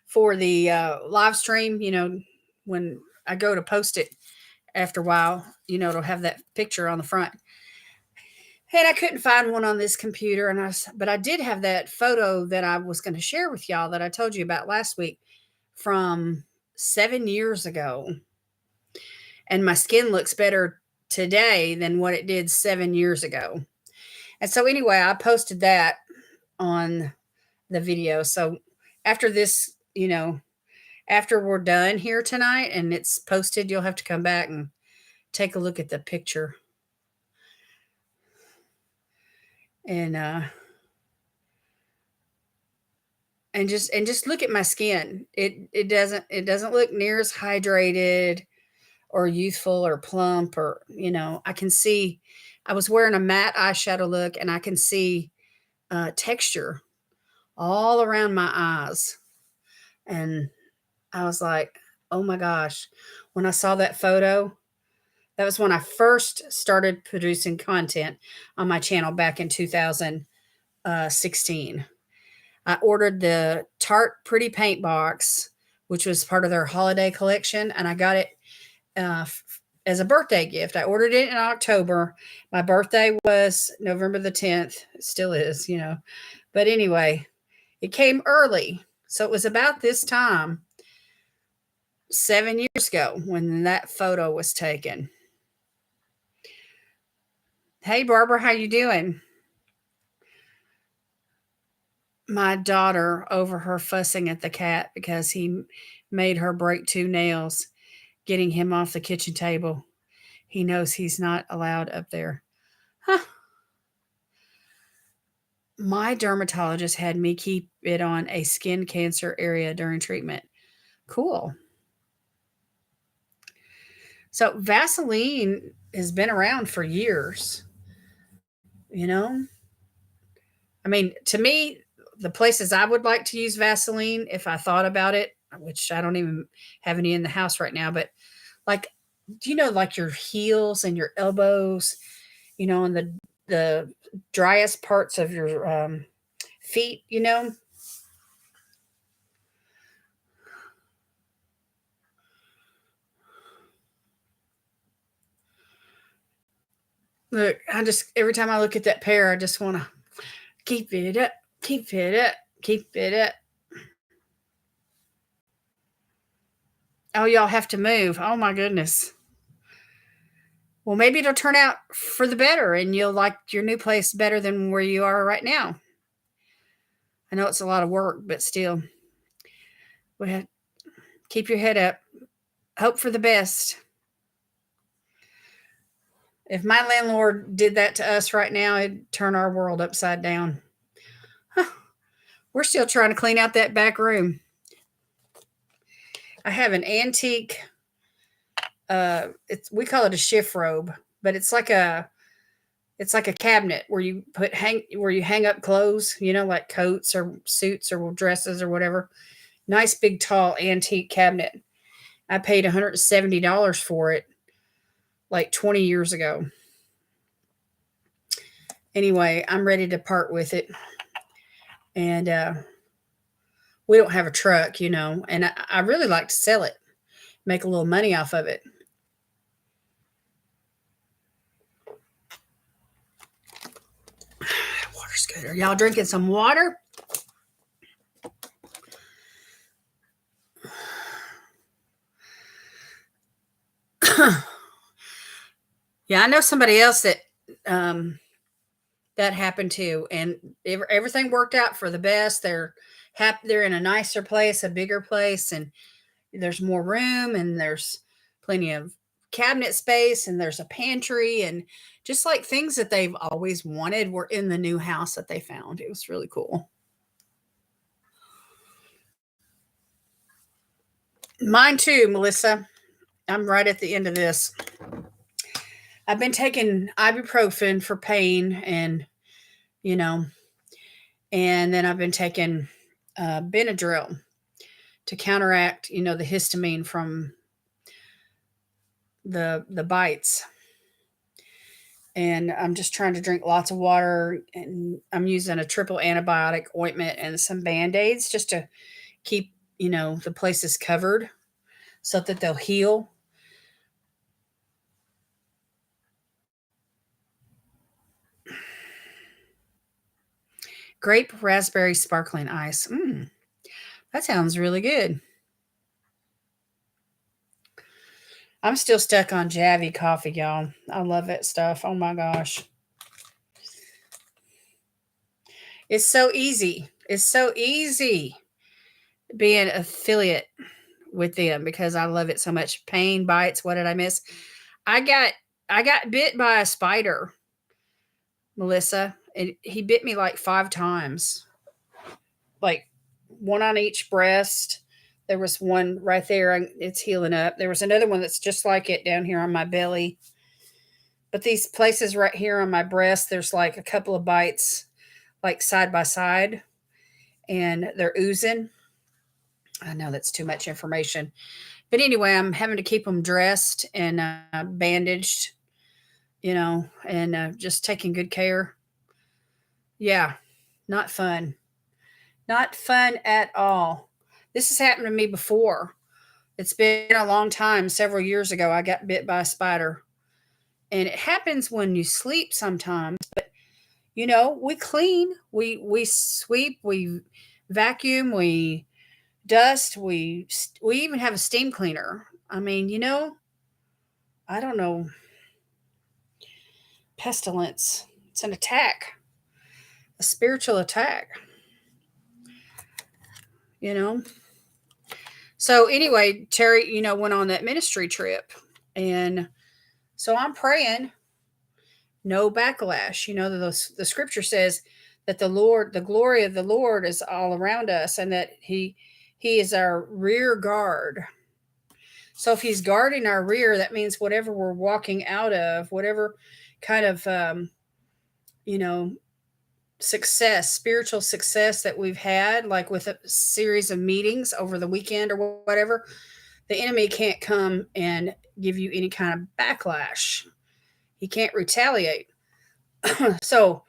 for the live stream. You know, when I go to post it after a while, you know, it'll have that picture on the front. And I couldn't find one on this computer, but I did have that photo that I was going to share with y'all that I told you about last week from 7 years ago. And my skin looks better today than what it did 7 years ago. And so anyway, I posted that on the video. So after this, you know, after we're done here tonight and it's posted, you'll have to come back and take a look at the picture. And just look at my skin. It doesn't look near as hydrated or youthful or plump, or you know, I can see I was wearing a matte eyeshadow look and I can see texture all around my eyes. And I was like, oh my gosh, when I saw that photo, that was when I first started producing content on my channel back in 2016. I ordered the Tarte Pretty Paint Box, which was part of their holiday collection, and I got it as a birthday gift. I ordered it in October. My birthday was November the 10th. It still is, you know. But anyway, it came early. So it was about this time 7 years ago when that photo was taken. Hey, Barbara, how you doing? My daughter over her fussing at the cat because he made her break 2 nails getting him off the kitchen table. He knows he's not allowed up there. Huh. My dermatologist had me keep it on a skin cancer area during treatment. Cool. So Vaseline has been around for years. You know, I mean, to me, the places I would like to use Vaseline, if I thought about it, which I don't even have any in the house right now, but like, do you know, like your heels and your elbows, you know, and the driest parts of your feet, you know? Look, I just, every time I look at that pair, I just want to keep it up, keep it up, keep it up. Oh, y'all have to move. Oh my goodness. Well, maybe it'll turn out for the better and you'll like your new place better than where you are right now. I know it's a lot of work, but still, we have keep your head up. Hope for the best. If my landlord did that to us right now, it'd turn our world upside down. Huh. We're still trying to clean out that back room. I have an antique It's we call it a shift robe, but it's like a cabinet where you put hang where you hang up clothes, like coats or suits or dresses or whatever. Nice big tall antique cabinet. I paid $170 for it like 20 years ago. Anyway, I'm ready to part with it. And we don't have a truck, and I really like to sell it, make a little money off of it. Water's good. Are y'all drinking some water? Yeah, I know somebody else that um, that happened to, and everything worked out for the best. They're happy. They're in a nicer place, a bigger place, and there's more room, and there's plenty of cabinet space, and there's a pantry, and just like things that they've always wanted were in the new house that they found. It was really cool. Mine too, Melissa. I'm right at the end of this. I've been taking ibuprofen for pain, and you know, and then I've been taking Benadryl to counteract, the histamine from the bites. And I'm just trying to drink lots of water, and I'm using a triple antibiotic ointment and some band-aids just to keep, the places covered so that they'll heal. Grape raspberry sparkling ice. That sounds really good. I'm still stuck on Javi coffee, y'all. I love that stuff. Oh my gosh. It's so easy. It's so easy being affiliate with them because I love it so much. Pain bites. What did I miss? I got I got bit by a spider, Melissa. And he bit me like 5 times. Like one on each breast. There was one right there. It's healing up. There was another one that's just like it down here on my belly. But these places right here on my breast, there's like a couple of bites, like side by side, and they're oozing. I know that's too much information. But anyway, I'm having to keep them dressed and bandaged, and just taking good care. Yeah, not fun. Not fun at all. This has happened to me before. It's been a long time. Several years ago, I got bit by a spider. And it happens when you sleep sometimes. But, we clean, we sweep, we vacuum, we dust, we even have a steam cleaner. I mean, I don't know. Pestilence. It's an attack, a spiritual attack, you know. So anyway, Terry, went on that ministry trip, and so I'm praying no backlash. The scripture says that the glory of the Lord is all around us, and that He is our rear guard. So if He's guarding our rear, that means whatever we're walking out of, whatever kind of you know spiritual success that we've had, like with a series of meetings over the weekend or whatever, the enemy can't come and give you any kind of backlash. He can't retaliate. So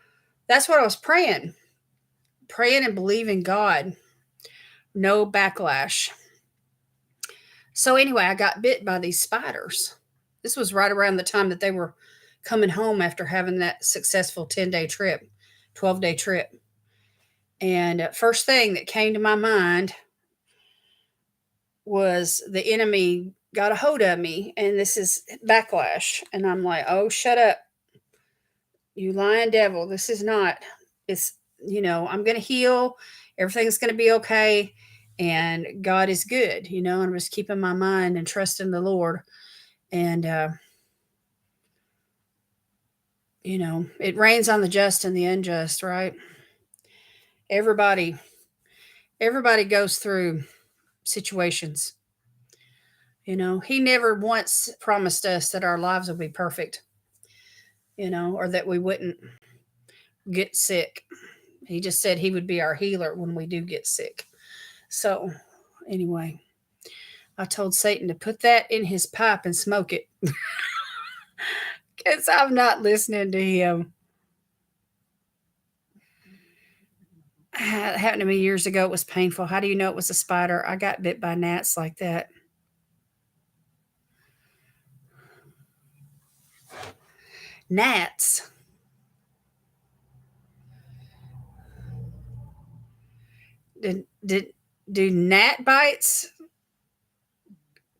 that's what I was praying and believing God. No backlash. So anyway, I got bit by these spiders. This was right around the time that they were coming home after having that successful 10-day trip, 12-day trip. And first thing that came to my mind was the enemy got a hold of me, and this is backlash. And I'm like, oh, shut up, you lying devil. This is not, it's, I'm going to heal. Everything's going to be okay. And God is good, and I'm just keeping my mind and trusting the Lord. And, it rains on the just and the unjust, right? Everybody, everybody goes through situations. He never once promised us that our lives would be perfect, or that we wouldn't get sick. He just said he would be our healer when we do get sick. So, anyway, I told Satan to put that in his pipe and smoke it because I'm not listening to him. It happened to me years ago. It was painful. How do you know it was a spider? I got bit by gnats like that. Gnats. Did do gnat bites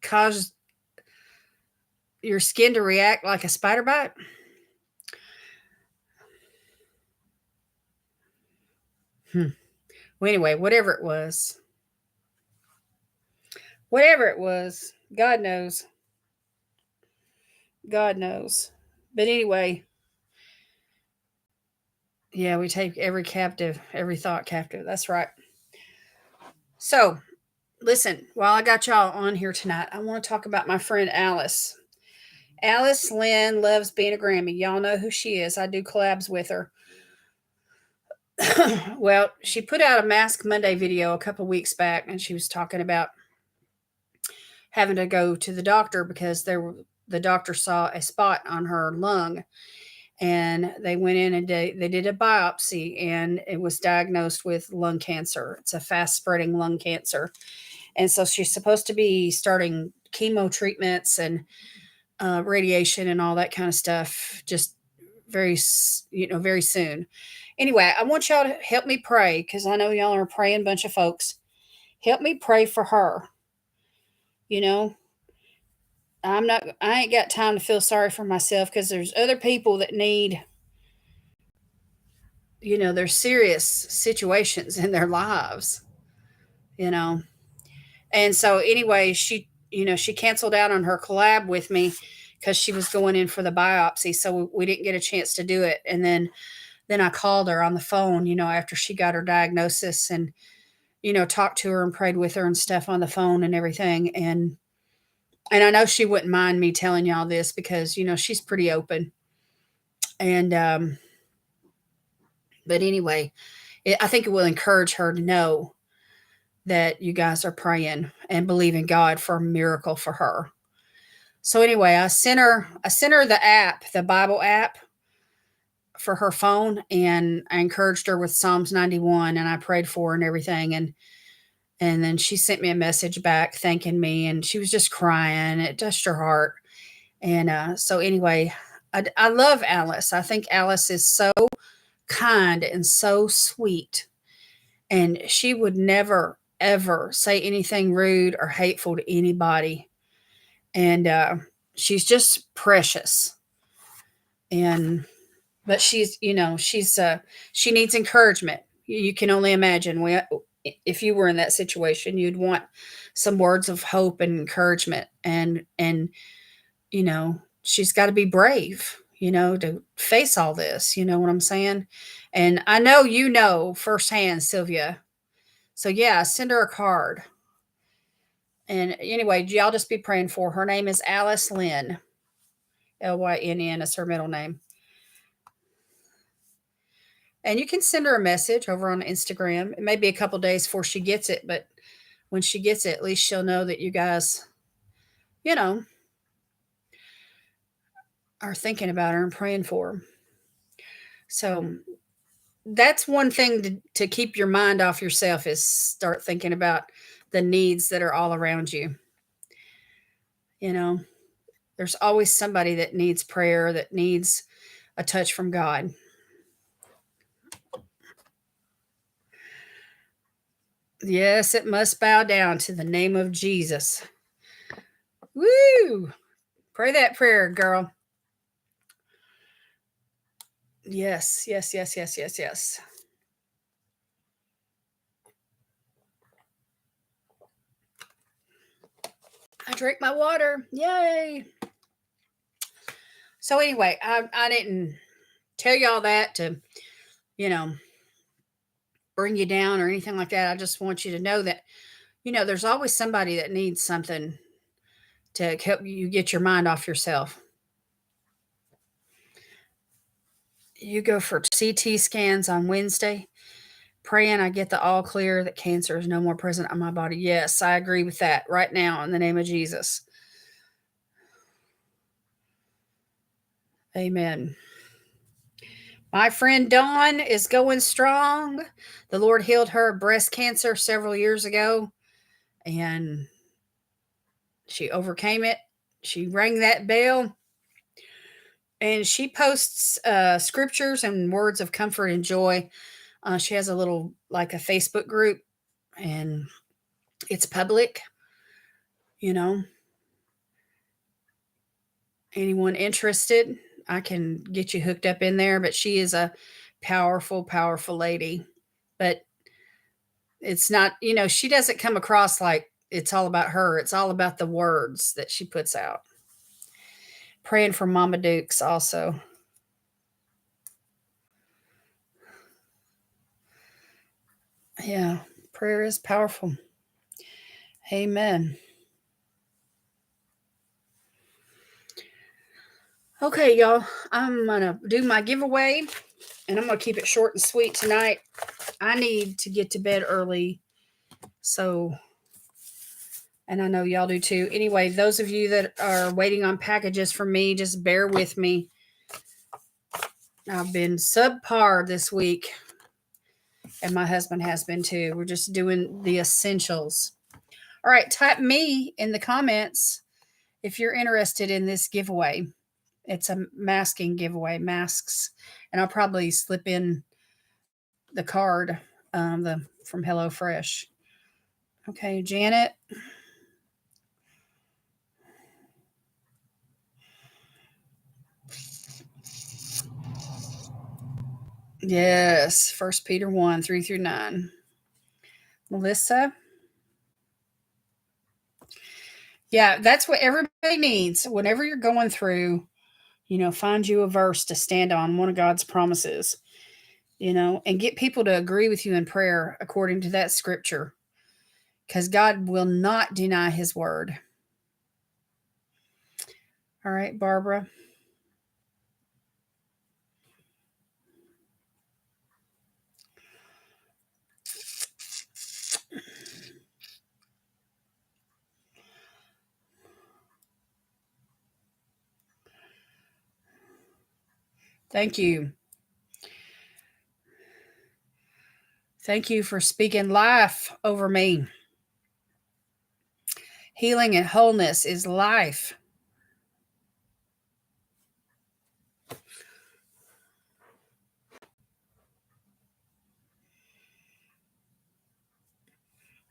cause your skin to react like a spider bite? Hmm. Well, anyway, whatever it was, God knows. God knows. But anyway, yeah, we take every thought captive. That's right. So, listen, while I got y'all on here tonight, I want to talk about my friend Alice. Alice Lynn loves being a Grammy. Y'all know who she is. I do collabs with her. Well, she put out a Mask Monday video a couple weeks back, and she was talking about having to go to the doctor because the doctor saw a spot on her lung, and they went in and they did a biopsy, and it was diagnosed with lung cancer. It's a fast spreading lung cancer, and so she's supposed to be starting chemo treatments and radiation and all that kind of stuff just very soon. Anyway, I want y'all to help me pray because I know y'all are a praying bunch of folks. Help me pray for her. You know, I ain't got time to feel sorry for myself because there's other people that need, there's serious situations in their lives, you know. And so anyway, she canceled out on her collab with me because she was going in for the biopsy. So we didn't get a chance to do it. And then I called her on the phone, after she got her diagnosis and, talked to her and prayed with her and stuff on the phone and everything. And I know she wouldn't mind me telling y'all this because, she's pretty open. And, but anyway, I think it will encourage her to know that you guys are praying and believing God for a miracle for her. So anyway, I sent her the app, the Bible app for her phone, and I encouraged her with Psalms 91, and I prayed for her and everything. And then she sent me a message back thanking me, and she was just crying. It touched her heart. And so anyway, I love Alice. I think Alice is so kind and so sweet. And she would never, ever say anything rude or hateful to anybody. And she's just precious. And but she needs encouragement. You can only imagine if you were in that situation, you'd want some words of hope and encouragement. And she's got to be brave, to face all this. You know what I'm saying? And I know firsthand, Sylvia. So yeah, send her a card. And anyway, y'all just be praying for her. Her name is Alice Lynn. Lynn is her middle name. And you can send her a message over on Instagram. It may be a couple days before she gets it, but when she gets it, at least she'll know that you guys, you know, are thinking about her and praying for her. So that's one thing to keep your mind off yourself is start thinking about the needs that are all around you. You know, there's always somebody that needs prayer, that needs a touch from God. Yes, it must bow down to the name of Jesus. Woo! Pray that prayer, girl. Yes, yes, yes, yes, yes, yes. I drink my water. Yay. So anyway, I didn't tell y'all that to, you know, bring you down or anything like that. I just want you to know that, there's always somebody that needs something to help you get your mind off yourself. You go for CT scans on Wednesday. Praying I get the all clear that cancer is no more present on my body. Yes, I agree with that right now in the name of Jesus. Amen. My friend Dawn is going strong. The Lord healed her of breast cancer several years ago, and she overcame it. She rang that bell, and she posts scriptures and words of comfort and joy. She has a little, like a Facebook group, and it's public, you know. Anyone interested, I can get you hooked up in there. But she is a powerful, powerful lady. But it's not, she doesn't come across like it's all about her. It's all about the words that she puts out. Praying for Mama Dukes also. Yeah, prayer is powerful. Amen. Okay, y'all, I'm going to do my giveaway, and I'm going to keep it short and sweet tonight. I need to get to bed early, so, and I know y'all do too. Anyway, those of you that are waiting on packages from me, just bear with me. I've been subpar this week, and my husband has been too. We're just doing the essentials. All right, type me in the comments if you're interested in this giveaway. It's a masking giveaway, masks, and I'll probably slip in the card the from HelloFresh. Okay, Janet. Yes, 1 Peter 1, 3 through 9. Melissa. Yeah, that's what everybody needs. Whenever you're going through, find you a verse to stand on, one of God's promises, and get people to agree with you in prayer according to that scripture, because God will not deny his word. All right, Barbara. Thank you. Thank you for speaking life over me. Healing and wholeness is life.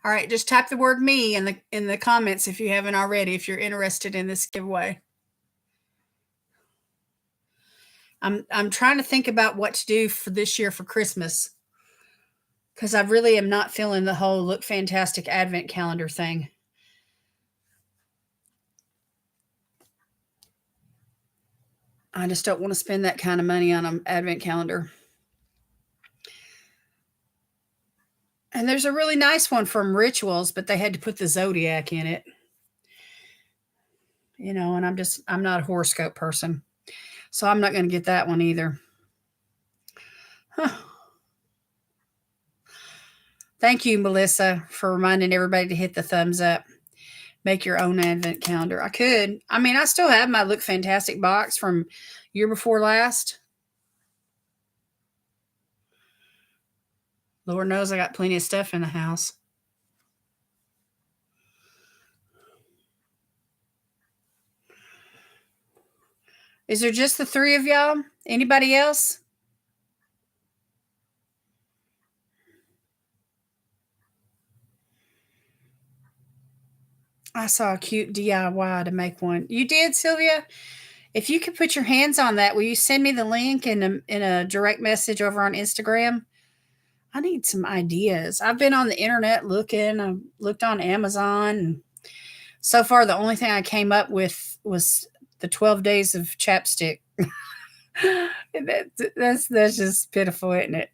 All right, just type the word me in the comments if you haven't already, if you're interested in this giveaway. I'm trying to think about what to do for this year for Christmas, because I really am not feeling the whole Look Fantastic Advent calendar thing. I just don't want to spend that kind of money on an Advent calendar. And there's a really nice one from Rituals, but they had to put the zodiac in it. And I'm not a horoscope person, so I'm not going to get that one either. Huh. Thank you, Melissa, for reminding everybody to hit the thumbs up. Make your own advent calendar. I could. I still have my Look Fantastic box from year before last. Lord knows I got plenty of stuff in the house. Is there just the three of y'all? Anybody else? I saw a cute DIY to make one. You did, Sylvia? If you could put your hands on that, will you send me the link in a direct message over on Instagram? I need some ideas. I've been on the internet looking. I've looked on Amazon. And so far, the only thing I came up with was the 12 days of chapstick. That's just pitiful, isn't it?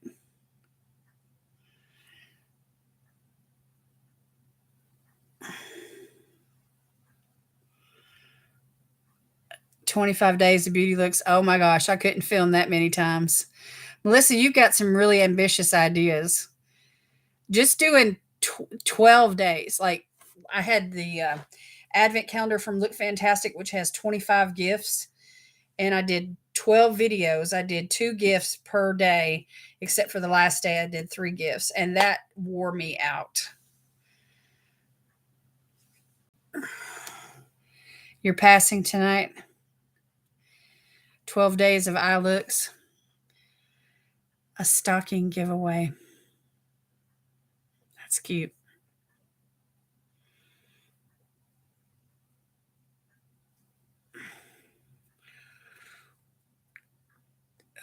25 days of beauty looks. Oh my gosh, I couldn't film that many times. Melissa, you've got some really ambitious ideas. Just doing 12 days. Like I had the advent calendar from Look Fantastic, which has 25 gifts, and I did 12 videos. I did 2 gifts per day, except for the last day I did 3 gifts, and that wore me out. You're passing tonight. 12 days of eye looks. A stocking giveaway. That's cute.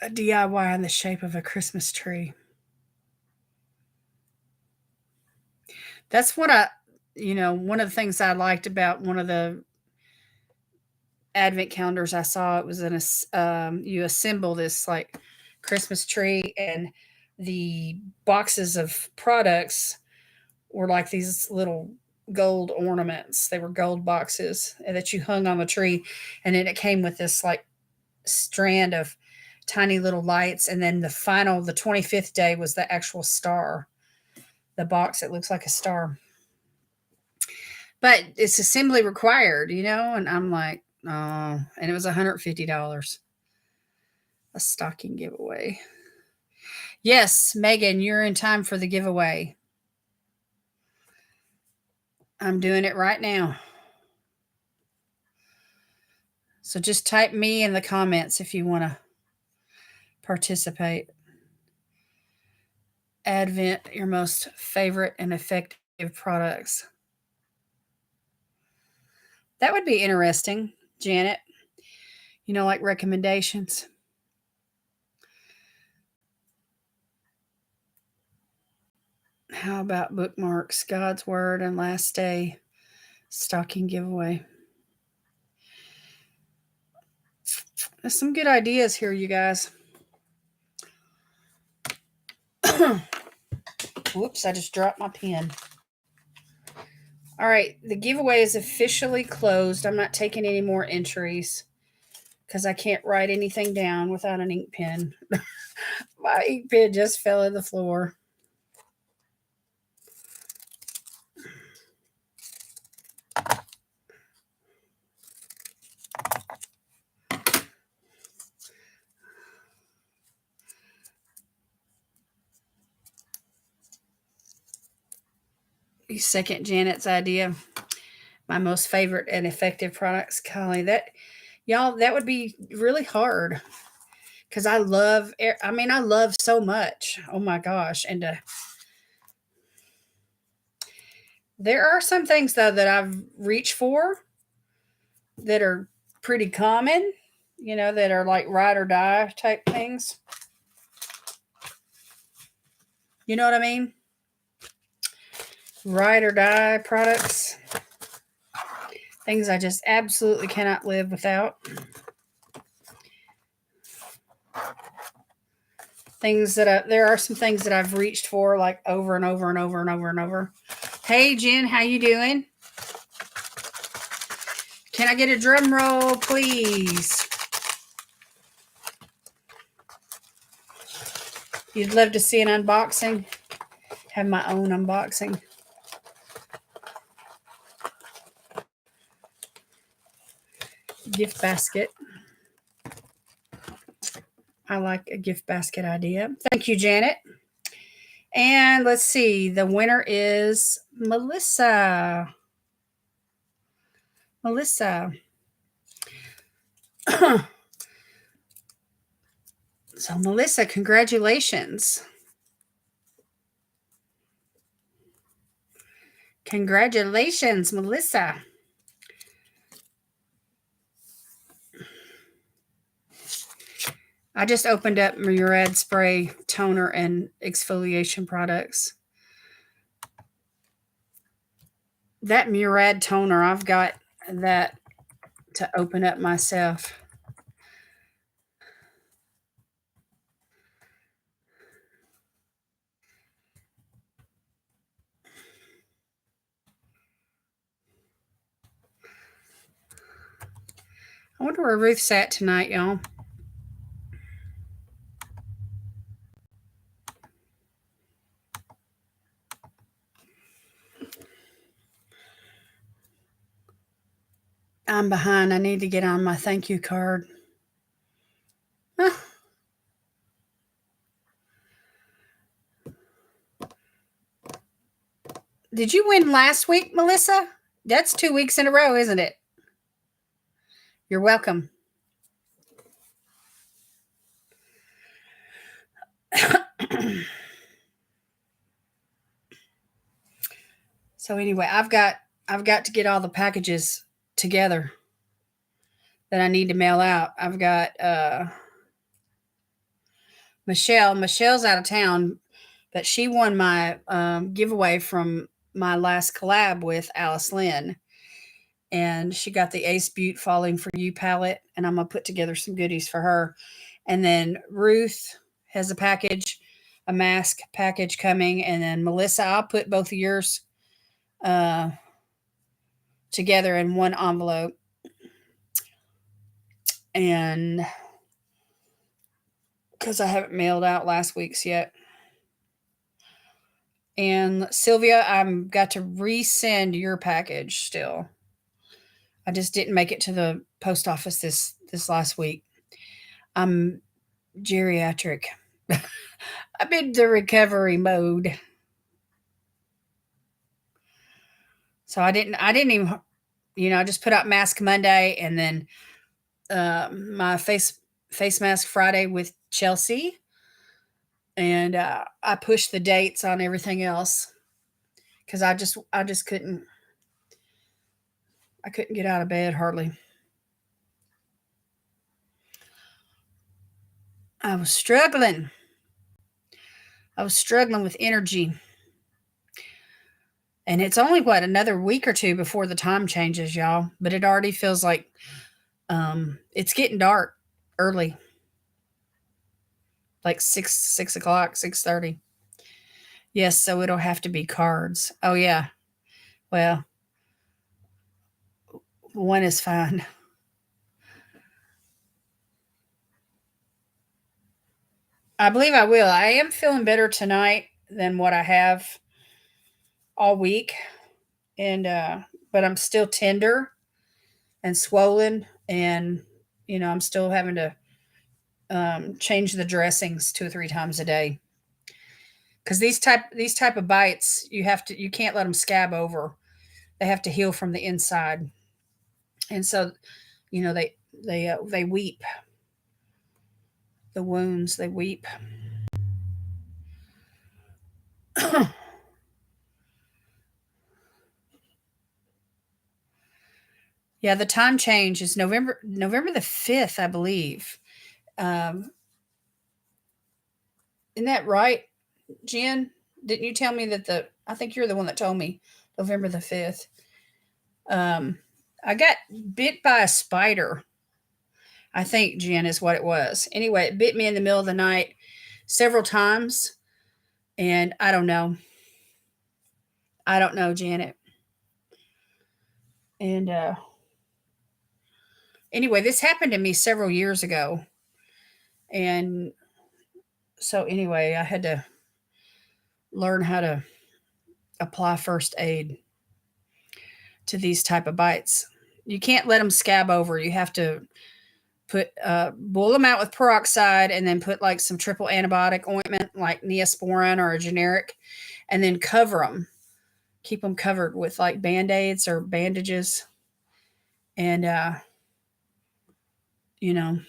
A DIY in the shape of a Christmas tree. That's what one of the things I liked about one of the advent calendars I saw. It was you assemble this like Christmas tree, and the boxes of products were like these little gold ornaments. They were gold boxes that you hung on the tree, and then it came with this like strand of tiny little lights, and then the 25th day was the actual star. The box, it looks like a star. But it's assembly required, and I'm like, oh, and it was $150. A stocking giveaway. Yes, Megan, you're in time for the giveaway. I'm doing it right now. So just type me in the comments if you want to participate. Advent, your most favorite and effective products. That would be interesting, Janet. Like recommendations. How about bookmarks, God's Word, and Last Day stocking giveaway? There's some good ideas here, you guys. Whoops, I just dropped my pen. All right, the giveaway is officially closed. I'm not taking any more entries because I can't write anything down without an ink pen. My ink pen just fell in the floor. Second Janet's idea. My most favorite and effective products, Golly, that would be really hard because I love so much. Oh my gosh. And there are some things though that I've reached for that are pretty common, that are like ride or die type things. You know what I mean? Ride or die products. Things I just absolutely cannot live without. There are some things that I've reached for like over and over and over and over and over. Hey Jen, how you doing? Can I get a drum roll, please? You'd love to see an unboxing? Have my own unboxing. Gift basket. I like a gift basket idea. Thank you, Janet. And let's see. The winner is Melissa. Melissa. So, Melissa, congratulations. Congratulations, Melissa. I just opened up Murad Spray toner and exfoliation products. That Murad toner, I've got that to open up myself. I wonder where Ruth's at tonight, y'all. I'm behind. I need to get on my thank you card. Did you win last week, Melissa? That's 2 weeks in a row, isn't it? You're welcome. So anyway, I've got to get all the packages together that I need to mail out. I've got Michelle. Michelle's out of town, but she won my giveaway from my last collab with Alice Lynn. And she got the Ace Butte Falling for You palette, and I'm going to put together some goodies for her. And then Ruth has a mask package coming. And then Melissa, I'll put both of yours together in one envelope. And because I haven't mailed out last week's yet. And Sylvia, I've got to resend your package still. I just didn't make it to the post office this last week. I'm geriatric. I'm in the recovery mode. So I didn't even, I just put out Mask Monday and then my face mask Friday with Chelsea. And I pushed the dates on everything else because I just couldn't get out of bed hardly. I was struggling with energy. And it's only another week or two before the time changes, y'all. But it already feels like it's getting dark early. Like 6 o'clock, 6:30. Yes, so it'll have to be cards. Oh yeah. Well, one is fine. I believe I will. I am feeling better tonight than what I have all week. And but I'm still tender and swollen, and I'm still having to change the dressings 2 or 3 times a day. Because these type of bites, you can't let them scab over. They have to heal from the inside, and so they weep. The wounds, they weep. Yeah, the time change is November the 5th, I believe. Um, isn't that right, Jen? Didn't you tell me that I think you're the one that told me November the 5th. I got bit by a spider. I think, Jen, is what it was. Anyway, it bit me in the middle of the night several times, and I don't know. I don't know, Janet. And anyway, this happened to me several years ago. And so anyway, I had to learn how to apply first aid to these type of bites. You can't let them scab over. You have to boil them out with peroxide and then put like some triple antibiotic ointment like Neosporin or a generic, and then cover them. Keep them covered with like Band-Aids or bandages. And, you know,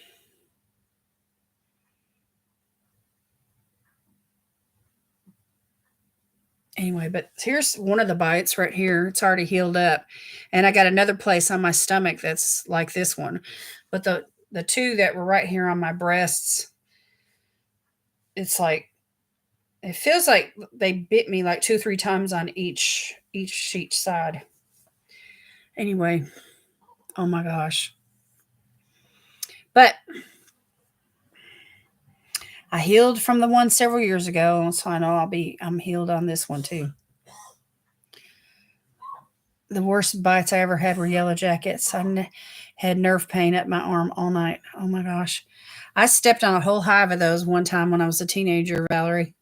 anyway, but here's one of the bites right here. It's already healed up. And I got another place on my stomach that's like this one. But the two that were right here on my breasts, it's like it feels like they bit me like 2 3 times on each side. Anyway, oh my gosh. But I healed from the one several years ago, so I know I'm healed on this one too. The worst bites I ever had were yellow jackets. Had nerve pain up my arm all night. Oh my gosh. I stepped on a whole hive of those one time when I was a teenager, Valerie.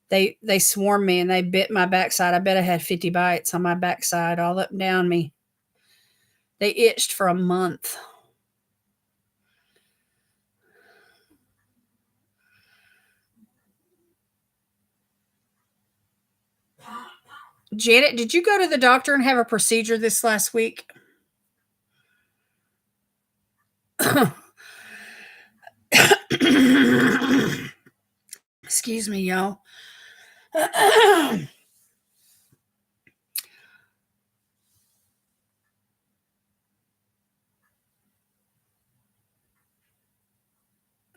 They swarmed me and they bit my backside. I bet I had 50 bites on my backside all up and down me. They itched for a month. Janet, did you go to the doctor and have a procedure this last week? Excuse me, y'all. I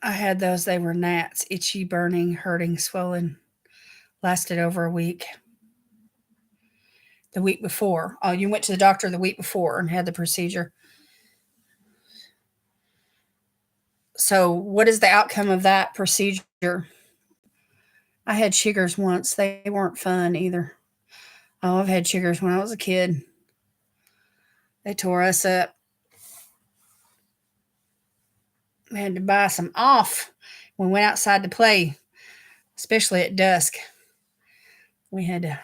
had those. They were gnats, itchy, burning, hurting, swollen. Lasted over a week. The week before. Oh, you went to the doctor the week before and had the procedure. So, what is the outcome of that procedure? I had chiggers once. They weren't fun either. Oh, I've had chiggers when I was a kid. They tore us up. We had to buy some off when we went outside to play, especially at dusk. We had to,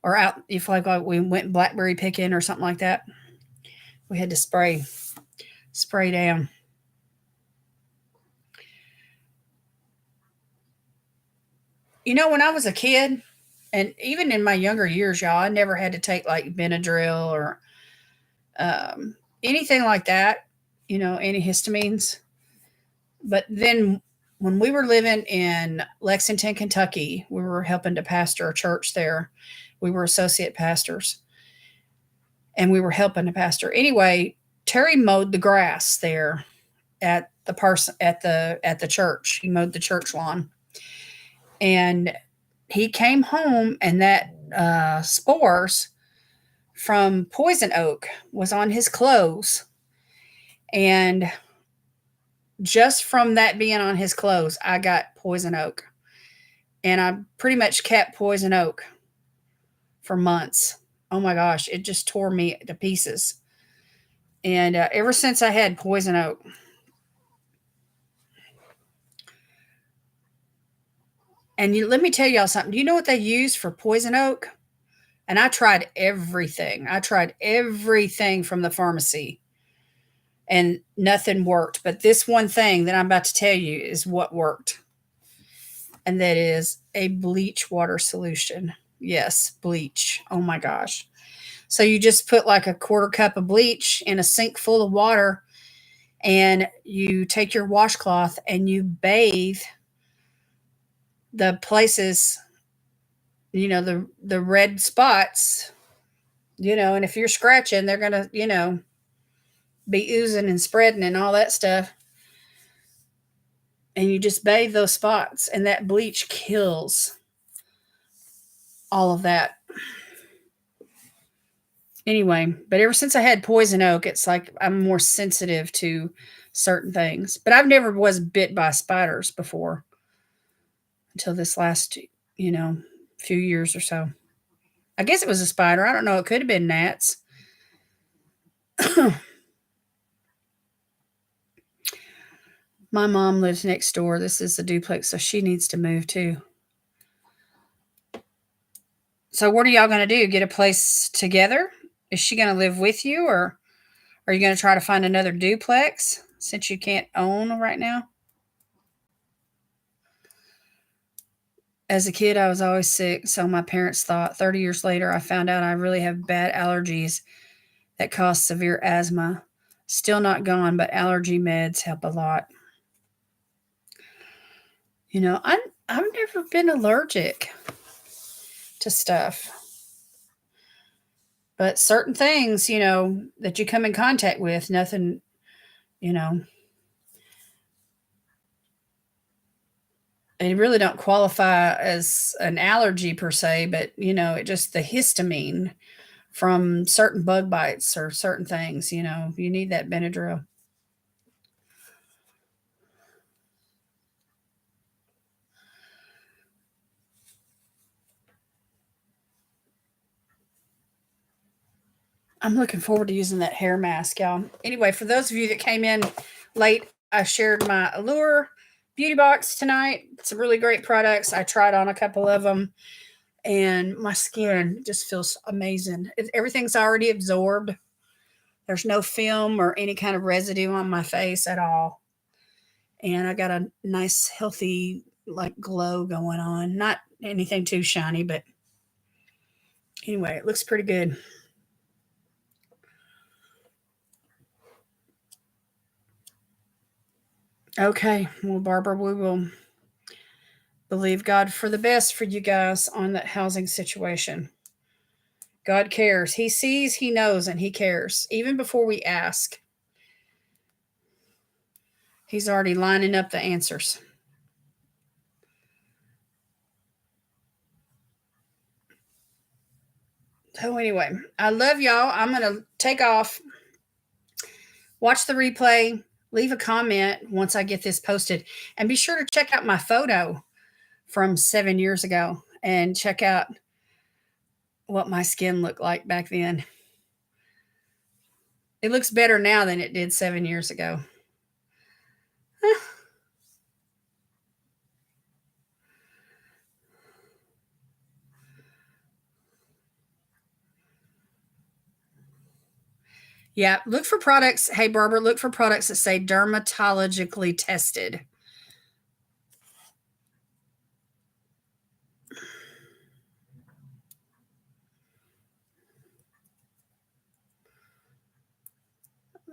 or out if like we went blackberry picking or something like that. We had to spray down. You know, when I was a kid, and even in my younger years, y'all, I never had to take like Benadryl or anything like that. You know, antihistamines. But then when we were living in Lexington, Kentucky, we were helping to pastor a church there. We were associate pastors and we were helping the pastor. Anyway, Terry mowed the grass there at the church. He mowed the church lawn. And he came home and that spores from poison oak was on his clothes. And just from that being on his clothes, I got poison oak. And I pretty much kept poison oak for months. Oh my gosh, it just tore me to pieces. And ever since I had poison oak, and let me tell y'all something. Do you know what they use for poison oak? And I tried everything. I tried everything from the pharmacy and nothing worked. But this one thing that I'm about to tell you is what worked. And that is a bleach water solution. Yes, bleach. Oh my gosh. So you just put like a quarter cup of bleach in a sink full of water and you take your washcloth and you bathe the places, the red spots, and if you're scratching, they're going to, be oozing and spreading and all that stuff. And you just bathe those spots and that bleach kills all of that. Anyway, but ever since I had poison oak, it's like I'm more sensitive to certain things. But I've never was bit by spiders before until this last, few years or so. I guess it was a spider. I don't know. It could have been gnats. My mom lives next door. This is a duplex, so she needs to move too. So what are y'all going to do? Get a place together? Is she going to live with you, or are you going to try to find another duplex since you can't own right now? As a kid, I was always sick, so my parents thought. 30 years later, I found out I really have bad allergies that cause severe asthma. Still not gone, but allergy meds help a lot. I've never been allergic to stuff, but certain things, that you come in contact with, nothing, you know, they really don't qualify as an allergy per se, but it just the histamine from certain bug bites or certain things, you need that Benadryl. I'm looking forward to using that hair mask, y'all. Anyway, for those of you that came in late, I shared my Allure beauty box tonight. Some really great products. I tried on a couple of them, and my skin just feels amazing. Everything's already absorbed. There's no film or any kind of residue on my face at all. And I got a nice, healthy, like glow going on. Not anything too shiny, but anyway, it looks pretty good. Okay, well, Barbara, we will believe God for the best for you guys on that housing situation. God cares. He sees, He knows, and He cares. Even before we ask, He's already lining up the answers. So, anyway, I love y'all. I'm going to take off, watch the replay, leave a comment once I get this posted, and be sure to check out my photo from 7 years ago and check out what my skin looked like back then. It looks better now than it did 7 years ago. Yeah, look for products. Hey, Barbara, look for products that say dermatologically tested.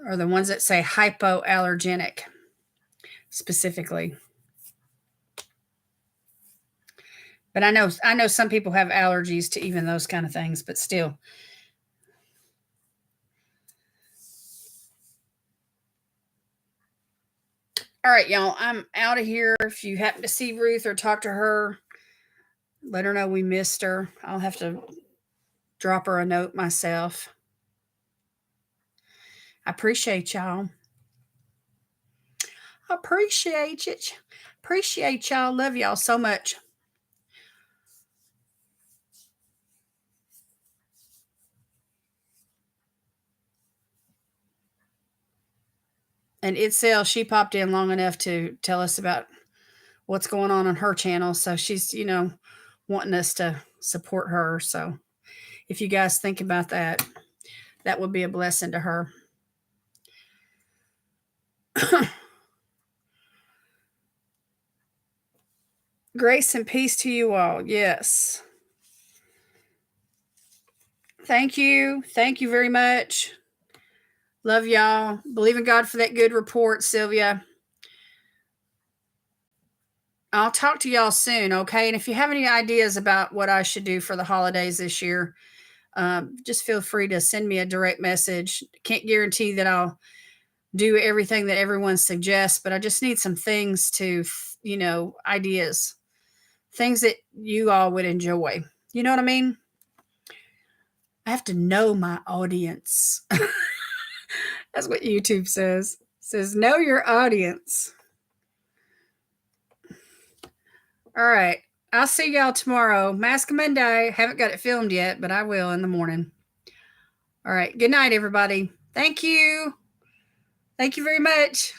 Or the ones that say hypoallergenic specifically. But I know some people have allergies to even those kind of things, but still. All right, y'all, I'm out of here. If you happen to see Ruth or talk to her, let her know we missed her. I'll have to drop her a note myself. I appreciate y'all. Appreciate it. Appreciate y'all. Love y'all so much. And Itzel, she popped in long enough to tell us about what's going on her channel. So she's, wanting us to support her. So if you guys think about that, that would be a blessing to her. Grace and peace to you all. Yes. Thank you. Thank you very much. Love y'all. Believe in God for that good report, Sylvia. I'll talk to y'all soon, okay? And if you have any ideas about what I should do for the holidays this year, just feel free to send me a direct message. Can't guarantee that I'll do everything that everyone suggests, but I just need some things to, ideas, things that you all would enjoy. You know what I mean? I have to know my audience. That's what YouTube says. It says, know your audience. All right. I'll see y'all tomorrow. Mask Monday. Haven't got it filmed yet, but I will in the morning. All right. Good night, everybody. Thank you. Thank you very much.